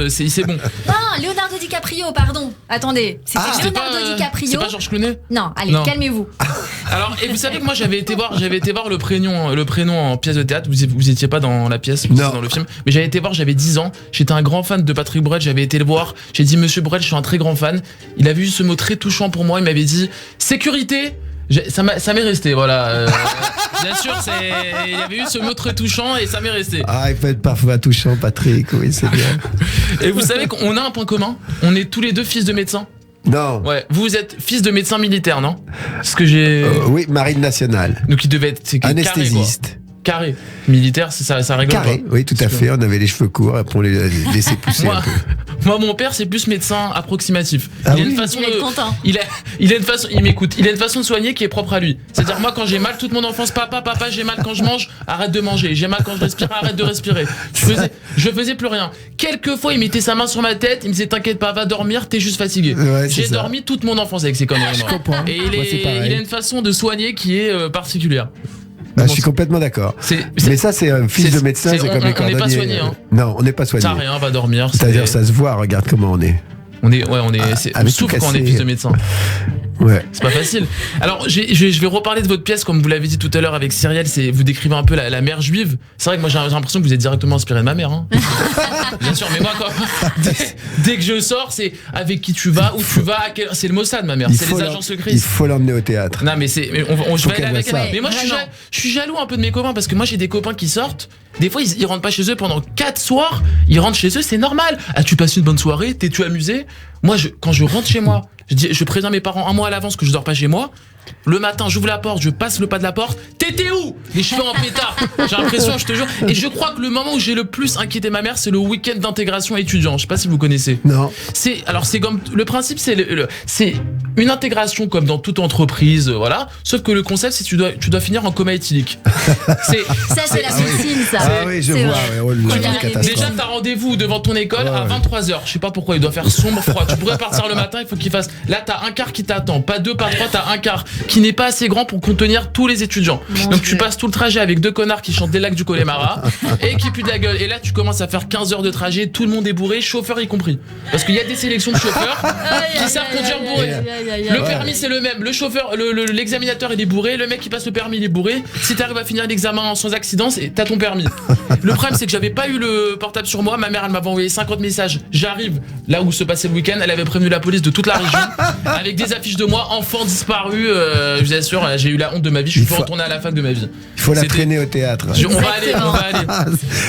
[SPEAKER 22] c'est bon.
[SPEAKER 3] Non, Leonardo DiCaprio, pardon. Attendez, c'était Leonardo DiCaprio.
[SPEAKER 22] C'est pas Georges Clooney?
[SPEAKER 3] Non, allez, calmez-vous.
[SPEAKER 22] Alors, et vous savez que moi j'avais été voir le prénom en pièce de théâtre. Vous étiez pas dans la pièce, vous étiez dans le film, mais j'avais été voir, j'avais 10 ans. J'étais un grand fan de Patrick Bruel, j'avais été le voir. J'ai dit Monsieur Bruel, je suis un très grand fan. Il avait eu ce mot très touchant pour moi. Il m'avait dit sécurité. Ça m'est resté, voilà. Bien sûr, il y avait eu ce mot très touchant et ça m'est resté.
[SPEAKER 4] Ah, il peut être parfois touchant, Patrick, oui, c'est bien.
[SPEAKER 22] Et vous savez qu'on a un point commun. On est tous les deux fils de médecins.
[SPEAKER 4] Non.
[SPEAKER 22] Ouais, vous êtes fils de médecin militaire, non? Ce que j'ai.
[SPEAKER 4] Oui, Marine nationale.
[SPEAKER 22] Donc il devait être
[SPEAKER 4] anesthésiste.
[SPEAKER 22] Carré. Militaire, ça rigole
[SPEAKER 4] carré,
[SPEAKER 22] pas.
[SPEAKER 4] Oui, tout à fait. On avait les cheveux courts, après on les laissait pousser un peu.
[SPEAKER 22] Moi, mon père, c'est plus médecin approximatif.
[SPEAKER 4] Ah
[SPEAKER 22] il a une façon il a une façon, il m'écoute. Il a une façon de soigner qui est propre à lui. C'est-à-dire, moi, quand j'ai mal toute mon enfance, papa, j'ai mal quand je mange, arrête de manger. J'ai mal quand je respire, arrête de respirer. Je faisais plus rien. Quelquefois, il mettait sa main sur ma tête, il me disait, t'inquiète pas, va dormir, t'es juste fatigué.
[SPEAKER 4] Ouais,
[SPEAKER 22] j'ai dormi toute mon enfance avec ces conneries.
[SPEAKER 4] Je comprends.
[SPEAKER 22] Et il a une façon de soigner qui est particulière.
[SPEAKER 4] Bah, je suis complètement d'accord. Mais ça, c'est un fils de médecin, c'est comme les cordonniers.
[SPEAKER 22] On n'est pas soigné. Hein.
[SPEAKER 4] Non, on n'est pas soigné.
[SPEAKER 22] Ça rien, va dormir.
[SPEAKER 4] C'est-à-dire, ça se voit, regarde comment on est.
[SPEAKER 22] On souffre quand on est fils de médecin.
[SPEAKER 4] Ouais.
[SPEAKER 22] C'est pas facile. Alors, je vais reparler de votre pièce, comme vous l'avez dit tout à l'heure avec Cyrielle, vous décrivez un peu la mère juive. C'est vrai que moi j'ai l'impression que vous êtes directement inspiré de ma mère. Hein. Bien sûr, mais moi, dès que je sors, c'est avec qui tu vas, où tu vas, c'est le Mossad, ma mère, c'est les agents secrets.
[SPEAKER 4] Il faut l'emmener au théâtre.
[SPEAKER 22] Non, mais je vais aller avec elle. Mais moi, je suis jaloux un peu de mes copains, parce que moi j'ai des copains qui sortent. Des fois, ils rentrent pas chez eux pendant 4 soirs. Ils rentrent chez eux, c'est normal. As-tu passé une bonne soirée? T'es-tu amusé? Moi, quand je rentre chez moi, je préviens mes parents un mois à l'avance que je dors pas chez moi. Le matin, j'ouvre la porte, je passe le pas de la porte. T'étais où? Les cheveux en pétard. J'ai l'impression, je te jure. Et je crois que le moment où j'ai le plus inquiété ma mère, c'est le week-end d'intégration étudiant. Je sais pas si vous connaissez.
[SPEAKER 4] Non.
[SPEAKER 22] C'est comme le principe, c'est une intégration comme dans toute entreprise, voilà. Sauf que le concept, c'est que tu dois finir en coma éthylique.
[SPEAKER 3] Ça, c'est la médecine, ça.
[SPEAKER 4] Ah oui, je vois.
[SPEAKER 22] Déjà, t'as rendez-vous devant ton école à 23h. Je sais pas pourquoi, il doit faire sombre, froid. Tu pourrais partir le matin, il faut qu'il fasse. Là, t'as un quart qui t'attend. Pas 2, pas 3, t'as un quart qui n'est pas assez grand pour contenir tous les étudiants. Donc tu passes tout le trajet avec 2 connards qui chantent des lacs du Connemara et qui puent de la gueule. Et là, tu commences à faire 15 heures de trajet, tout le monde est bourré, chauffeur y compris. Parce qu'il y a des sélections de chauffeurs qui savent conduire bourré. Le permis, c'est le même. Le chauffeur, l'examinateur, il est bourré. Le mec qui passe le permis, il est bourré. Si t'arrives à finir l'examen sans accident, t'as ton permis. Le problème, c'est que j'avais pas eu le portable sur moi. Ma mère, elle m'avait envoyé 50 messages. J'arrive là où se passait le week-end. Elle avait prévenu la police de toute la région avec des affiches de moi, enfant disparu. Je vous assure, j'ai eu la honte de ma vie. Je suis pas retourné à la fac de ma vie.
[SPEAKER 4] Il faut la traîner au théâtre.
[SPEAKER 22] On va aller.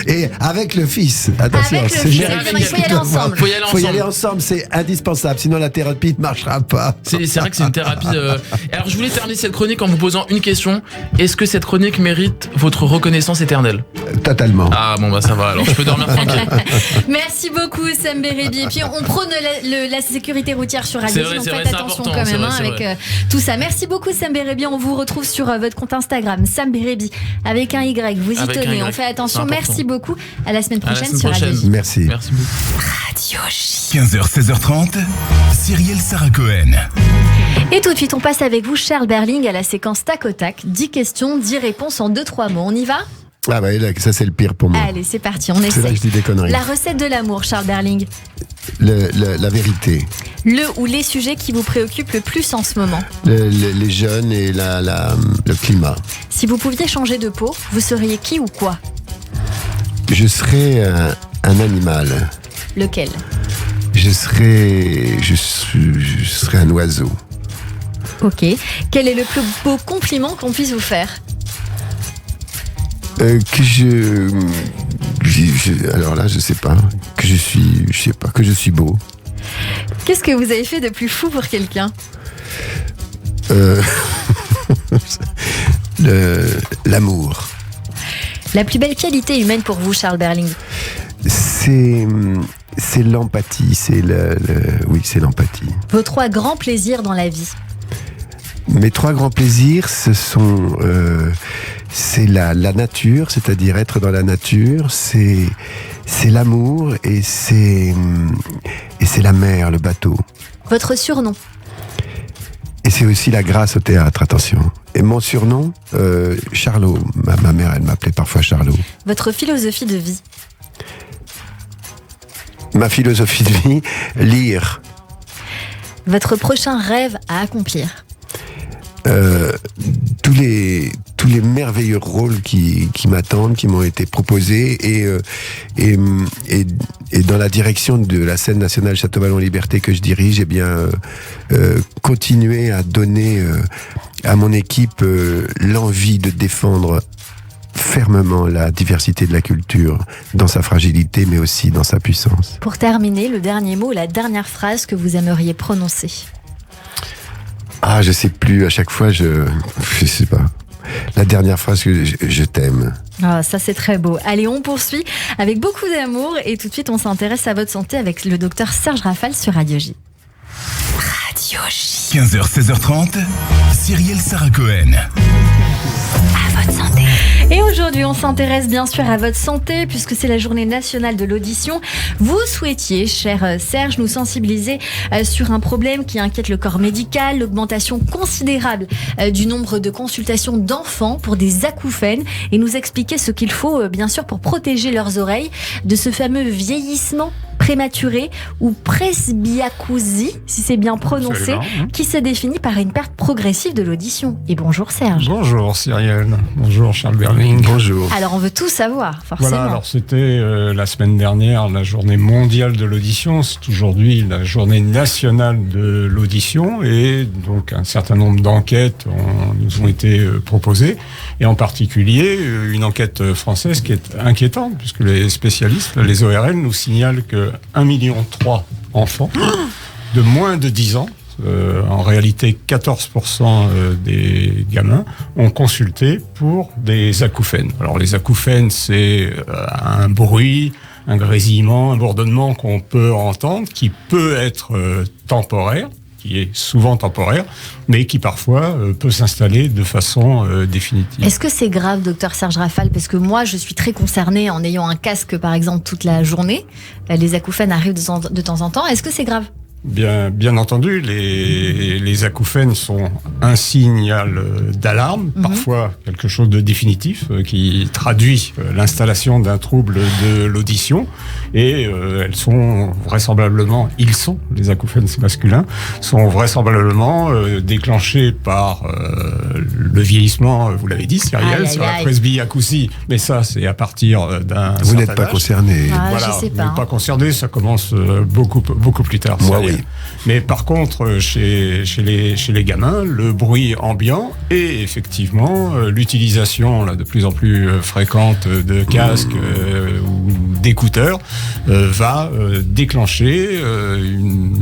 [SPEAKER 4] Et avec le fils. Attention,
[SPEAKER 3] il faut y aller ensemble.
[SPEAKER 22] Faut y aller
[SPEAKER 4] ensemble, c'est indispensable. Sinon, la thérapie ne marchera pas.
[SPEAKER 22] C'est vrai que c'est une thérapie. Alors, je voulais terminer cette chronique en vous posant une question. Est-ce que cette chronique mérite votre reconnaissance éternelle?
[SPEAKER 4] Totalement.
[SPEAKER 22] Ah bon, bah ça va. Alors, je peux dormir tranquille.
[SPEAKER 3] Merci beaucoup, Sam Bérébi. Et puis, on prône la sécurité routière sur Radio J. Donc, faites attention quand même avec tout ça. Merci beaucoup, Sam Bérébi. On vous retrouve sur votre compte Instagram, Sam Bérébi, avec un Y. Vous y tenez. On fait attention. Merci beaucoup. À la semaine prochaine sur Radio J.
[SPEAKER 4] Merci.
[SPEAKER 22] Merci beaucoup.
[SPEAKER 1] Radio J.
[SPEAKER 2] 15h, 16h30, Cyrielle Sarah Cohen.
[SPEAKER 3] Et tout de suite, on passe avec vous, Charles Berling, à la séquence tac au tac. 10 questions, 10 réponses en 2-3 mots. On y va?
[SPEAKER 4] Ah bah là, ça c'est le pire pour moi.
[SPEAKER 3] Allez, c'est parti, on essaie.
[SPEAKER 4] C'est là que je dis des conneries.
[SPEAKER 3] La recette de l'amour, Charles Berling.
[SPEAKER 4] La vérité.
[SPEAKER 3] Le ou les sujets qui vous préoccupent le plus en ce moment.
[SPEAKER 4] Les jeunes et le climat.
[SPEAKER 3] Si vous pouviez changer de peau, vous seriez qui ou quoi?
[SPEAKER 4] Je serais un animal.
[SPEAKER 3] Lequel?
[SPEAKER 4] Je serais un oiseau.
[SPEAKER 3] Ok. Quel est le plus beau compliment qu'on puisse vous faire?
[SPEAKER 4] Alors là, je sais pas. Que je suis beau.
[SPEAKER 3] Qu'est-ce que vous avez fait de plus fou pour quelqu'un?
[SPEAKER 4] L'amour.
[SPEAKER 3] La plus belle qualité humaine pour vous, Charles Berling?
[SPEAKER 4] C'est l'empathie. Oui, c'est l'empathie.
[SPEAKER 3] Vos 3 grands plaisirs dans la vie?
[SPEAKER 4] Mes 3 grands plaisirs, c'est la nature, c'est-à-dire être dans la nature, c'est l'amour et c'est la mer, le bateau.
[SPEAKER 3] Votre surnom?
[SPEAKER 4] Et c'est aussi la grâce au théâtre, attention. Et mon surnom, Charlot. Ma mère, elle m'appelait parfois Charlot.
[SPEAKER 3] Votre philosophie de vie?
[SPEAKER 4] Ma philosophie de vie, lire.
[SPEAKER 3] Votre prochain rêve à accomplir?
[SPEAKER 4] Tous les merveilleux rôles qui m'attendent, qui m'ont été proposés et dans la direction de la scène nationale Château-Vallon-Liberté que je dirige, eh bien continuer à donner à mon équipe l'envie de défendre fermement la diversité de la culture dans sa fragilité mais aussi dans sa puissance.
[SPEAKER 3] Pour terminer, le dernier mot, la dernière phrase que vous aimeriez prononcer?
[SPEAKER 4] Ah, je sais plus, à chaque fois, je sais pas. La dernière phrase que je t'aime.
[SPEAKER 3] Ah, ça c'est très beau. Allez, on poursuit avec beaucoup d'amour et tout de suite on s'intéresse à votre santé avec le docteur Serge Rafal sur Radio J.
[SPEAKER 1] Radio J.
[SPEAKER 2] 15h, 16h30, Cyrielle Sarah Cohen.
[SPEAKER 3] À votre santé. Et aujourd'hui, on s'intéresse bien sûr à votre santé puisque c'est la journée nationale de l'audition. Vous souhaitiez, cher Serge, nous sensibiliser sur un problème qui inquiète le corps médical, l'augmentation considérable du nombre de consultations d'enfants pour des acouphènes et nous expliquer ce qu'il faut bien sûr pour protéger leurs oreilles de ce fameux vieillissement prématurée ou presbyacousie, si c'est bien prononcé,
[SPEAKER 10] Absolument.
[SPEAKER 3] qui se définit par une perte progressive de l'audition. Et bonjour Serge.
[SPEAKER 10] Bonjour Cyrielle, bonjour Charles Berling.
[SPEAKER 4] Bonjour.
[SPEAKER 3] Alors on veut tout savoir, forcément.
[SPEAKER 10] Voilà, alors c'était la semaine dernière la journée mondiale de l'audition, c'est aujourd'hui la journée nationale de l'audition et donc un certain nombre d'enquêtes nous ont été proposées et en particulier une enquête française qui est inquiétante puisque les spécialistes, les ORL, nous signalent que 1,3 million enfants de moins de 10 ans, en réalité 14% des gamins, ont consulté pour des acouphènes. Alors les acouphènes, c'est un bruit, un grésillement, un bourdonnement qu'on peut entendre, qui peut être temporaire, qui est souvent temporaire, mais qui parfois peut s'installer de façon définitive.
[SPEAKER 3] Est-ce que c'est grave, docteur Serge Rafal? Parce que moi, je suis très concernée en ayant un casque, par exemple, toute la journée. Les acouphènes arrivent de temps en temps. Est-ce que c'est grave?
[SPEAKER 10] Bien entendu, les acouphènes sont un signal d'alarme, parfois quelque chose de définitif qui traduit l'installation d'un trouble de l'audition et elles sont vraisemblablement, les acouphènes c'est masculin, sont vraisemblablement déclenchés par le vieillissement, vous l'avez dit Cyrielle, sur la presbyacousie, mais ça c'est à partir d'un
[SPEAKER 4] Vous n'êtes
[SPEAKER 10] certain
[SPEAKER 4] pas
[SPEAKER 10] âge.
[SPEAKER 4] concerné.
[SPEAKER 10] Voilà,
[SPEAKER 3] je sais
[SPEAKER 10] vous
[SPEAKER 3] pas,
[SPEAKER 10] n'êtes pas concerné, ça commence beaucoup plus tard.
[SPEAKER 4] Moi,
[SPEAKER 10] Cyrielle.
[SPEAKER 4] oui.
[SPEAKER 10] Mais par contre, chez les gamins, le bruit ambiant et effectivement l'utilisation là, de plus en plus fréquente de casques ou d'écouteurs va déclencher une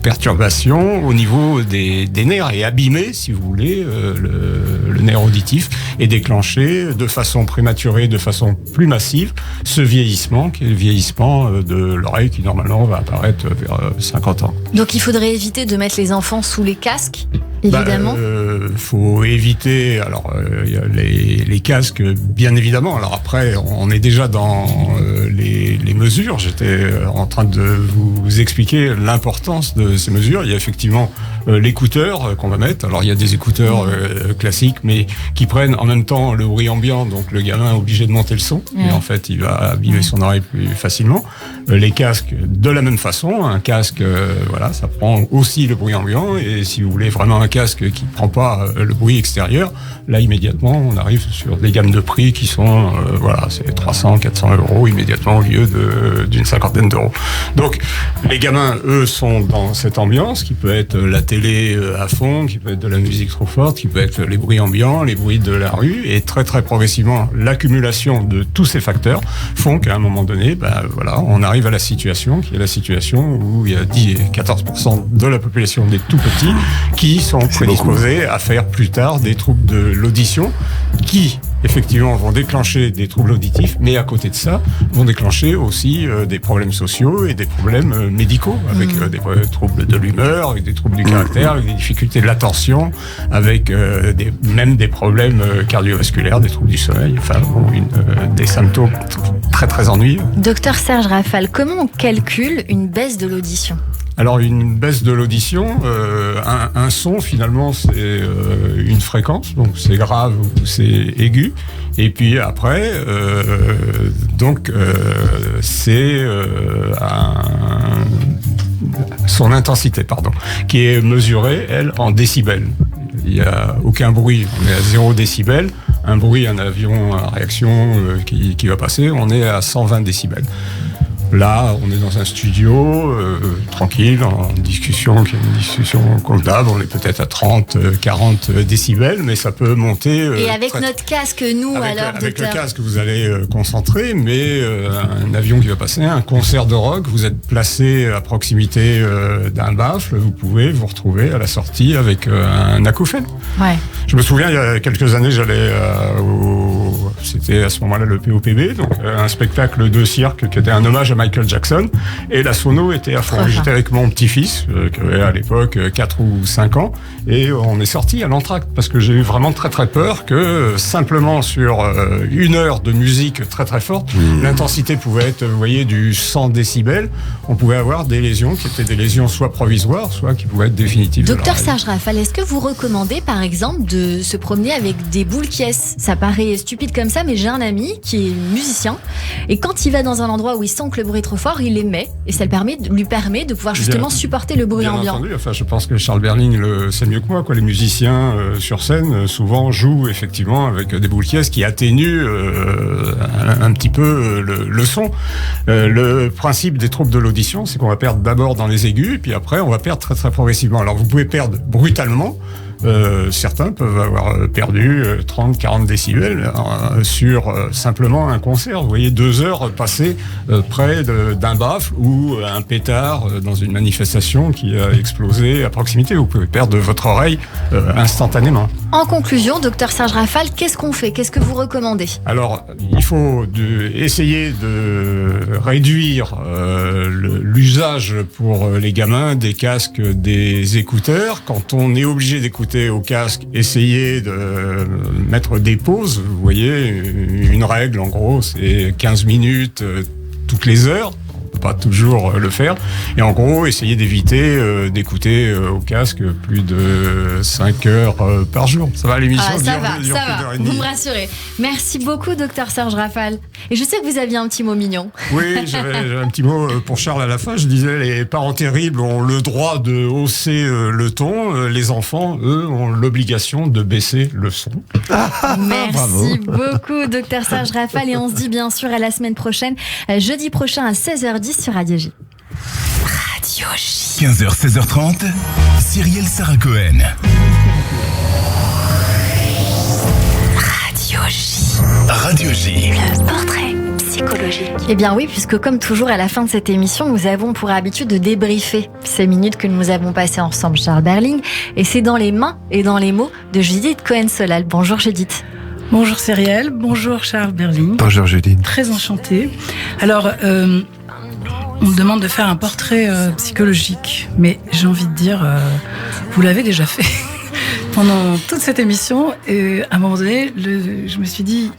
[SPEAKER 10] perturbation au niveau des nerfs et abîmer, si vous voulez, le nerf auditif et déclencher de façon prématurée, de façon plus massive, ce vieillissement qui est le vieillissement de l'oreille qui normalement va apparaître vers 50 ans.
[SPEAKER 3] Donc il faudrait éviter de mettre les enfants sous les casques, évidemment.
[SPEAKER 10] Faut éviter y a les casques, bien évidemment. Alors après, on est déjà dans les mesures. J'étais en train de vous expliquer l'importance de ces mesures. Il y a effectivement l'écouteur qu'on va mettre. Alors il y a des écouteurs classiques, mais qui prennent en même temps le bruit ambiant, donc le gamin est obligé de monter le son, et en fait il va abîmer son oreille plus facilement. Les casques de la même façon, un casque, ça prend aussi le bruit ambiant, et si vous voulez vraiment un casque qui ne prend pas le bruit extérieur, là immédiatement on arrive sur des gammes de prix qui sont, c'est 300, 400 euros immédiatement au lieu d'une cinquantaine d'euros. Donc les gamins, eux, sont dans cette ambiance qui peut être la télé à fond, qui peut être de la musique trop forte, qui peut être les bruits ambiants, les bruits de la rue, et très très progressivement l'accumulation de tous ces facteurs font qu'à un moment donné, on arrive à la situation qui est la situation où il y a 14% de la population des tout petits qui sont prédisposés à faire plus tard des troubles de l'audition qui effectivement vont déclencher des troubles auditifs, mais à côté de ça vont déclencher aussi des problèmes sociaux et des problèmes médicaux avec des troubles de l'humeur, avec des troubles du caractère, avec des difficultés de l'attention, avec même des problèmes cardiovasculaires, des troubles du sommeil, des symptômes très très ennuyeux.
[SPEAKER 3] Docteur Serge Rafal, comment on calcule une baisse de l'audition ?
[SPEAKER 10] Alors une baisse de l'audition, un son finalement c'est une fréquence, donc c'est grave ou c'est aigu, et puis après c'est son intensité qui est mesurée elle en décibels. Il n'y a aucun bruit, on est à 0 décibels. Un bruit, un avion à réaction qui va passer, on est à 120 décibels. Là, on est dans un studio, tranquille, en discussion, qui est une discussion convenable. On est peut-être à 30, 40 décibels, mais ça peut monter...
[SPEAKER 3] Et avec notre casque, nous,
[SPEAKER 10] avec le casque, vous allez concentrer, mais un avion qui va passer, un concert de rock, vous êtes placé à proximité d'un baffle, vous pouvez vous retrouver à la sortie avec un acouphène.
[SPEAKER 3] Ouais.
[SPEAKER 10] Je me souviens, il y a quelques années, j'allais c'était à ce moment-là le POPB, donc un spectacle de cirque qui était un hommage à Michael Jackson, et la sono était à fond. J'étais avec mon petit-fils, qui avait à l'époque 4 ou 5 ans, et on est sorti à l'entracte, parce que j'ai eu vraiment très très peur que simplement sur une heure de musique très très forte, l'intensité pouvait être, vous voyez, du 100 décibels, on pouvait avoir des lésions qui étaient des lésions soit provisoires, soit qui pouvaient être définitives.
[SPEAKER 3] Docteur Serge Rafal, est-ce que vous recommandez par exemple de se promener avec des boules qui Ça paraît stupide comme ça, mais j'ai un ami qui est musicien et quand il va dans un endroit où il sent que le bruit est trop fort, il les met et ça lui permet de pouvoir justement supporter le bruit
[SPEAKER 10] Bien
[SPEAKER 3] ambiant.
[SPEAKER 10] entendu. Enfin, je pense que Charles Berling le sait mieux que moi, quoi. Les musiciens sur scène souvent jouent effectivement avec des boules qui atténuent un petit peu le son. Le principe des troubles de l'audition, c'est qu'on va perdre d'abord dans les aigus, puis après on va perdre très très progressivement. Alors vous pouvez perdre brutalement. Certains peuvent avoir perdu 30-40 décibels sur simplement un concert. Vous voyez 2 heures passées près d'un baffle ou un pétard dans une manifestation qui a explosé à proximité. Vous pouvez perdre votre oreille instantanément.
[SPEAKER 3] En conclusion, docteur Serge Rafal, qu'est-ce qu'on fait? Qu'est-ce que vous recommandez?
[SPEAKER 10] Alors, il faut essayer de réduire l'usage pour les gamins des casques, des écouteurs. Quand on est obligé d'écouter au casque, essayez de mettre des pauses. Vous voyez, une règle en gros, c'est 15 minutes toutes les heures. Pas toujours le faire. Et en gros, essayez d'éviter d'écouter au casque plus de 5 heures par jour. Ça va, l'émission
[SPEAKER 3] ça
[SPEAKER 10] dure
[SPEAKER 3] va,
[SPEAKER 10] plus d'1h30.
[SPEAKER 3] vous me rassurez. Merci beaucoup, docteur Serge Rafal. Et je sais que vous aviez un petit mot mignon.
[SPEAKER 10] Oui, j'avais un petit mot pour Charles à la fin. Je disais, les parents terribles ont le droit de hausser le ton. Les enfants, eux, ont l'obligation de baisser le son.
[SPEAKER 3] Merci beaucoup, docteur Serge Rafal. Et on se dit bien sûr à la semaine prochaine, jeudi prochain à 16h10 sur Radio J.
[SPEAKER 2] Radio J. 15h, 16h30, Cyrielle Sarah Cohen. Radio J. Radio J.
[SPEAKER 3] Le portrait psychologique. Eh bien oui, puisque comme toujours à la fin de cette émission, nous avons pour habitude de débriefer ces minutes que nous avons passées ensemble, Charles Berling. Et c'est dans les mains et dans les mots de Judith Cohen-Solal. Bonjour Judith.
[SPEAKER 11] Bonjour Cyrielle, bonjour Charles Berling.
[SPEAKER 4] Bonjour Judith.
[SPEAKER 11] Très enchantée. Alors, on me demande de faire un portrait psychologique, mais j'ai envie de dire, vous l'avez déjà fait pendant toute cette émission. Et à un moment donné, je me suis dit,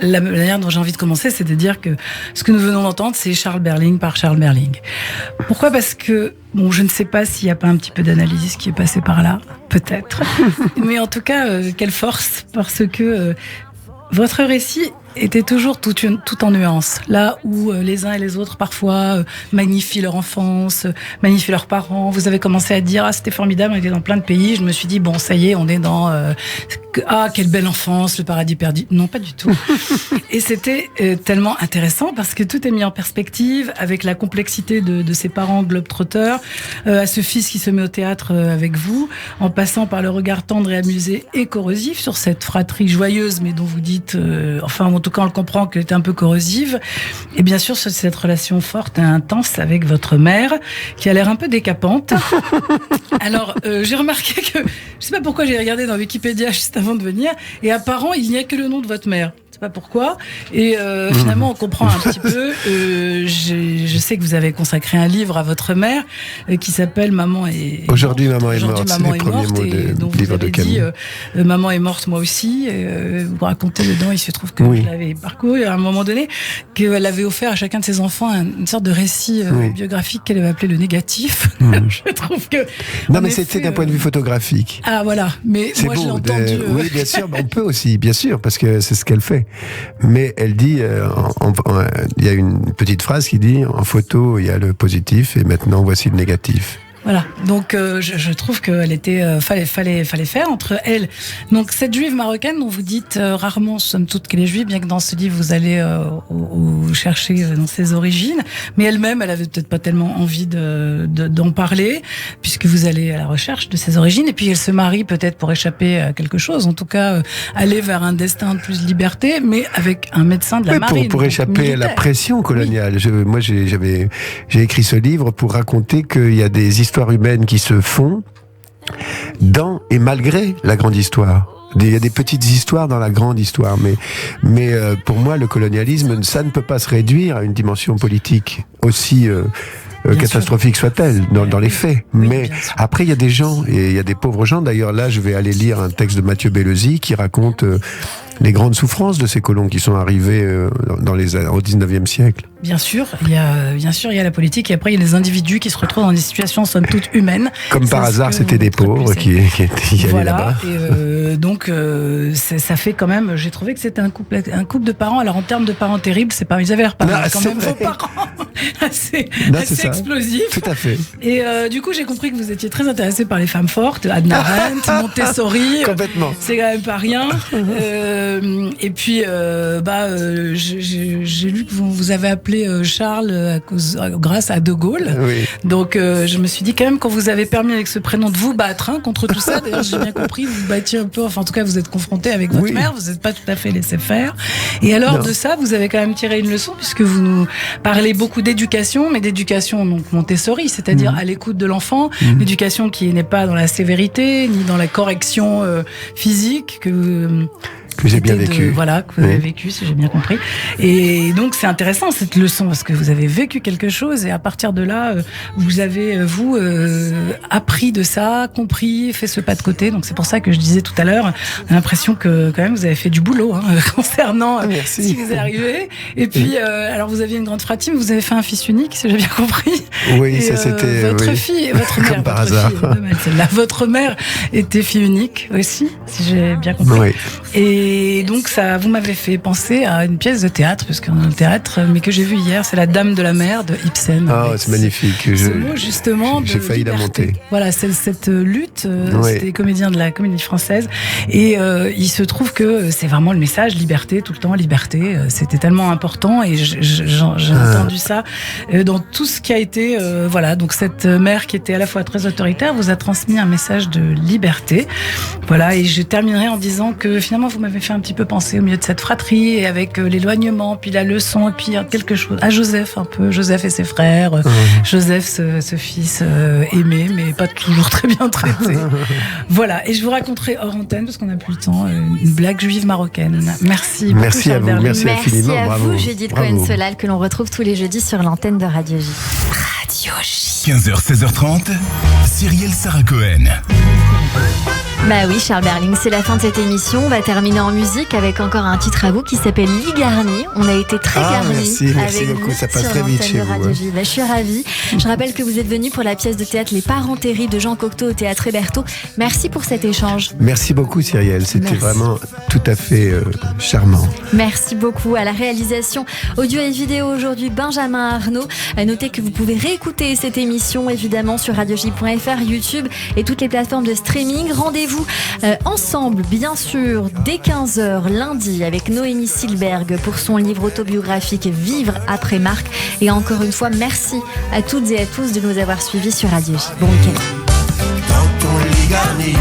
[SPEAKER 11] la manière dont j'ai envie de commencer, c'est de dire que ce que nous venons d'entendre, c'est Charles Berling par Charles Berling. Pourquoi ? Parce que, bon, je ne sais pas s'il n'y a pas un petit peu d'analyse qui est passée par là, peut-être. Mais en tout cas, quelle force, parce que votre récit était toujours tout en nuances. Là où les uns et les autres parfois magnifient leur enfance, magnifient leurs parents. Vous avez commencé à dire « Ah, c'était formidable, on était dans plein de pays ». Je me suis dit « Bon, ça y est, on est dans ah, quelle belle enfance, le paradis perdu ». Non, pas du tout. Et c'était tellement intéressant parce que tout est mis en perspective avec la complexité de ses parents globetrotters, à ce fils qui se met au théâtre avec vous, en passant par le regard tendre et amusé et corrosif sur cette fratrie joyeuse, mais dont vous dites, enfin en tout cas on le comprend, qu'elle est un peu corrosive, et bien sûr sur cette relation forte et intense avec votre mère, qui a l'air un peu décapante. Alors j'ai remarqué que, je sais pas pourquoi j'ai regardé dans Wikipédia juste avant de venir, et apparemment il n'y a que le nom de votre mère. Je sais pas pourquoi. Et finalement, on comprend un petit peu. Je sais que vous avez consacré un livre à votre mère qui s'appelle Maman est
[SPEAKER 4] Aujourd'hui, Maman est morte.
[SPEAKER 11] Maman
[SPEAKER 4] C'est les premiers mots
[SPEAKER 11] dont
[SPEAKER 4] du livre de Camille.
[SPEAKER 11] Maman est morte, moi aussi. Vous racontez dedans, il se trouve que je l'avais parcouru à un moment donné, qu'elle avait offert à chacun de ses enfants une sorte de récit biographique qu'elle avait appelé le négatif. Je trouve que...
[SPEAKER 4] Non, mais c'était d'un point de vue photographique.
[SPEAKER 11] Ah, voilà. Mais moi, je l'ai entendu.
[SPEAKER 4] Oui, bien sûr. On peut aussi, bien sûr, parce que c'est ce qu'elle fait. Mais elle dit, il y a une petite phrase qui dit, en photo, il y a le positif et maintenant voici le négatif.
[SPEAKER 11] Voilà, donc je trouve qu'elle était fallait faire entre elles. Donc cette juive marocaine dont vous dites rarement somme toute qu'elle est juive, bien que dans ce livre vous allez chercher dans ses origines, mais elle-même elle avait peut-être pas tellement envie d'en parler puisque vous allez à la recherche de ses origines et puis elle se marie peut-être pour échapper à quelque chose, en tout cas aller vers un destin de plus de liberté, mais avec un médecin de la marine.
[SPEAKER 4] Pour échapper militaire. À la pression coloniale. Oui. Moi j'ai écrit ce livre pour raconter qu'il y a des histoires humaines qui se font dans et malgré la grande histoire. Il y a des petites histoires dans la grande histoire, mais pour moi, le colonialisme, ça ne peut pas se réduire à une dimension politique aussi catastrophique soit-elle, dans les faits. Mais après, il y a des gens, et il y a des pauvres gens. D'ailleurs, là, je vais aller lire un texte de Mathieu Belleuzy qui raconte les grandes souffrances de ces colons qui sont arrivés au 19e siècle.
[SPEAKER 11] Bien sûr, il y a la politique et après il y a les individus qui se retrouvent dans des situations somme toute humaines.
[SPEAKER 4] Comme par hasard, c'était des pauvres qui étaient y allaient là-bas.
[SPEAKER 11] Et donc ça fait quand même. J'ai trouvé que c'était un couple de parents. Alors en termes de parents terribles, c'est pas. Ils avaient l'air pas mal quand même vos parents, assez explosifs.
[SPEAKER 4] Tout à fait.
[SPEAKER 11] Et du coup, j'ai compris que vous étiez très intéressé par les femmes fortes, Hannah Arendt, Montessori.
[SPEAKER 4] Complètement.
[SPEAKER 11] C'est quand même pas rien. Et puis, j'ai lu que vous avez appelé Charles grâce à De Gaulle.
[SPEAKER 4] Oui.
[SPEAKER 11] Donc je me suis dit quand même quand vous avez permis avec ce prénom de vous battre contre tout ça. D'ailleurs j'ai bien compris, vous battiez un peu. Enfin en tout cas vous êtes confronté avec votre mère, vous n'êtes pas tout à fait laissé faire. Et alors de ça vous avez quand même tiré une leçon puisque vous nous parlez beaucoup d'éducation, mais d'éducation donc Montessori, c'est-à-dire à l'écoute de l'enfant, l'éducation qui n'est pas dans la sévérité ni dans la correction physique que
[SPEAKER 4] j'ai bien vécu.
[SPEAKER 11] Voilà, que vous avez vécu, si j'ai bien compris. Et donc, c'est intéressant, cette leçon, parce que vous avez vécu quelque chose, et à partir de là, vous avez, appris de ça, compris, fait ce pas de côté. Donc, c'est pour ça que je disais tout à l'heure, on a l'impression que, quand même, vous avez fait du boulot, concernant ce qui vous est arrivé. Et puis, alors, vous aviez une grande fratrie, mais vous avez fait un fils unique, si j'ai bien compris.
[SPEAKER 4] Oui,
[SPEAKER 11] et,
[SPEAKER 4] ça c'était...
[SPEAKER 11] votre fille, votre mère,
[SPEAKER 4] comme par hasard.
[SPEAKER 11] Votre mère était fille unique aussi, si j'ai bien compris.
[SPEAKER 4] Oui.
[SPEAKER 11] Et donc ça, vous m'avez fait penser à une pièce de théâtre, parce qu'on a un théâtre, mais que j'ai vu hier, c'est La Dame de la Mer de Ibsen.
[SPEAKER 4] Ah, c'est magnifique.
[SPEAKER 11] Ce mot justement,
[SPEAKER 4] j'ai failli
[SPEAKER 11] liberté.
[SPEAKER 4] la monter.
[SPEAKER 11] Voilà, c'est cette lutte. C'était des comédiens de la Comédie Française, et il se trouve que c'est vraiment le message liberté tout le temps, liberté. C'était tellement important, et j'ai entendu ça dans tout ce qui a été. Voilà, donc cette mère qui était à la fois très autoritaire vous a transmis un message de liberté. Voilà, et je terminerai en disant que finalement vous m'avez fait un petit peu penser au milieu de cette fratrie, et avec l'éloignement, puis la leçon, et puis quelque chose à Joseph un peu, Joseph et ses frères, Joseph ce fils aimé mais pas toujours très bien traité. Voilà, et je vous raconterai hors antenne, parce qu'on n'a plus le temps, une blague juive marocaine. Merci beaucoup.
[SPEAKER 4] Merci à vous, merci infiniment.
[SPEAKER 3] Merci à
[SPEAKER 4] bravo.
[SPEAKER 3] vous, Judith Cohen-Solal, que l'on retrouve tous les jeudis sur l'antenne de Radio J. Radio J.
[SPEAKER 2] 15h, 16h30, Cyrielle Sarah Cohen.
[SPEAKER 3] Bah oui, Charles Berling, c'est la fin de cette émission. On va terminer en musique avec encore un titre à vous qui s'appelle Lit garni. On a été très garnis.
[SPEAKER 4] Merci beaucoup, ça passe très vite chez vous.
[SPEAKER 3] Bah, je suis ravie. Je rappelle que vous êtes venus pour la pièce de théâtre Les Parents terribles de Jean Cocteau au théâtre Hébertot. Merci pour cet échange.
[SPEAKER 4] Merci beaucoup Cyrielle, c'était vraiment tout à fait charmant.
[SPEAKER 3] Merci beaucoup. À la réalisation audio et vidéo aujourd'hui, Benjamin Arnaud. Notez que vous pouvez réécouter cette émission évidemment sur radioj.fr, YouTube et toutes les plateformes de streaming. Rendez-vous ensemble, bien sûr, dès 15h lundi avec Noémie Silberg pour son livre autobiographique Vivre après Marc. Et encore une fois, merci à toutes et à tous de nous avoir suivis sur Radio J. Bon week-end.
[SPEAKER 5] Dans ton lit garni,